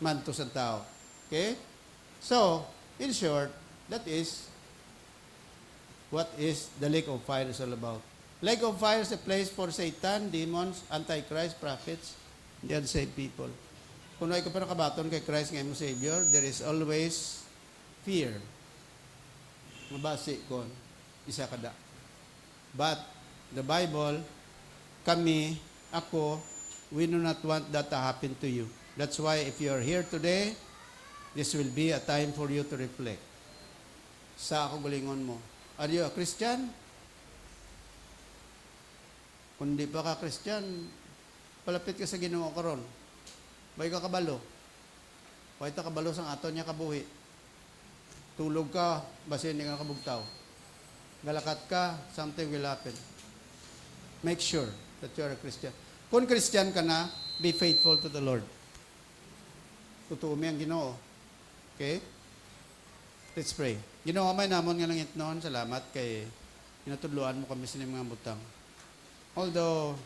manto sa tao. Okay? So, in short, that is what is the lake of fire is all about. Lake of fire is a place for Satan, demons, antichrist, prophets, the unsaved people. Kung ay ka pa nakabaton kay Christ nga imong Savior, there is always fear. Mabasi kon isa kada. But the Bible, kami, ako, we do not want that to happen to you. That's why if you are here today, this will be a time for you to reflect. Sa ako gulingon mo. Are you a Christian? Kung di pa ka Christian, palapit ka sa Ginoo karon. Bay ka kabalo. Way ta kabalo sang aton niya kabuhi. Tulog ka, basi hindi ka kabugtaw. Galakat ka, something will happen. Make sure that you are a Christian. Kung Christian ka na, be faithful to the Lord. Totoo mi ang Ginoo. Okay? Let's pray. Ginoo, may namon nga langit noon, salamat kay inatudluan mo kami sa mga butang. Although,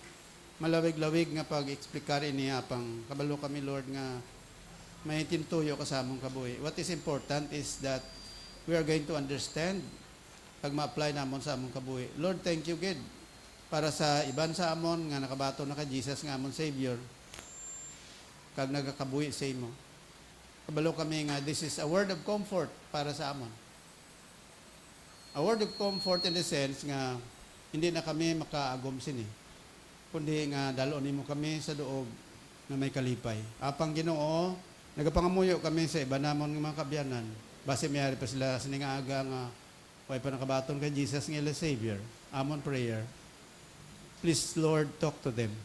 malawig-lawig nga pag-explikar niya pang kabalo kami, Lord, nga may tintuyo ka sa among kabuhi. What is important is that we are going to understand pag ma-apply namon sa among kabuhi. Lord, thank you, God, para sa iban sa amon nga nakabato na ka Jesus nga amon Savior, kag nagakabuhi sa imo. Kabalo kami nga, this is a word of comfort para sa amon. A word of comfort in the sense nga, hindi na kami makaagom sini. Kundi nga, dalon nimo kami sa doog na may kalipay. Apang Ginoo, nagapangamuyo kami sa iba namon nga mga kabyanan. Base mayari pa sila siningaga nga, way pa nakabaton kay Jesus nga ila Savior. Amon prayer. Please, Lord, talk to them.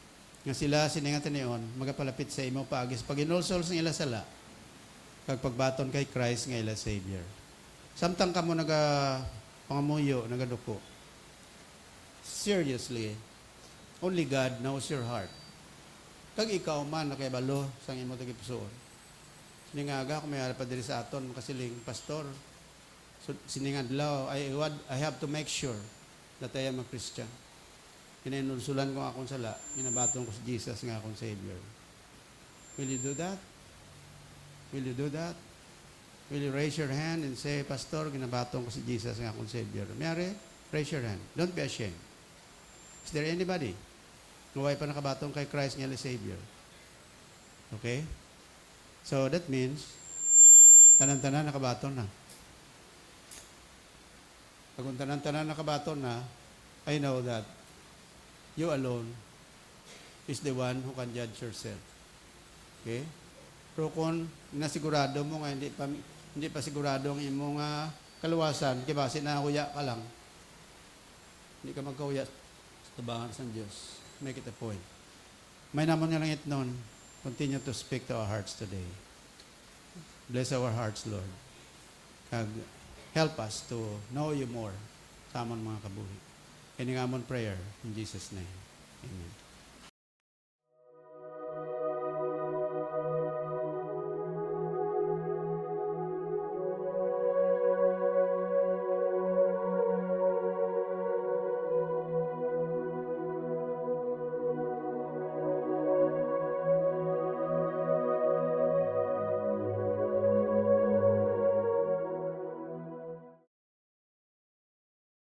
Nga sila siningatan niyon, magapalapit sa imo paagis. Pag inulsol sa ila sala, kag pagbaton kay Christ nga ila Savior. Samtang kamo pangamuyo, nagaduko. Seriously, only God knows your heart. Kag ikaw man nakibalo sa imo tagipusoon. Ningaga kung may pa diri sa aton kasiling pastor. So, siningadlaw, I have to make sure that I am a Christian. Kinanulsulan ko akong sala, ginabatong ko si Jesus nga akong Savior. Will you do that? Will you do that? Will you raise your hand and say, Pastor, ginabatong ko si Jesus nga akong Savior? Mayari, raise your hand. Don't be ashamed. Is there anybody? Naway pa nakabatong kay Christ nga ni Savior. Okay? So that means, tanan-tanan nakabaton na. Pag tanan-tanan nakabaton na, I know that you alone is the one who can judge yourself. Okay? Pero kung nasigurado mo nga, hindi pa sigurado ang imong kaluwasan, kibase na huya ka lang, hindi ka magkahuya sa tabangan sa Diyos. Make it a point. May naman nga lang itnon, continue to speak to our hearts today. Bless our hearts, Lord. Help us to know you more sa amon mga kabuhi. Kiningamon prayer in Jesus' name. Amen.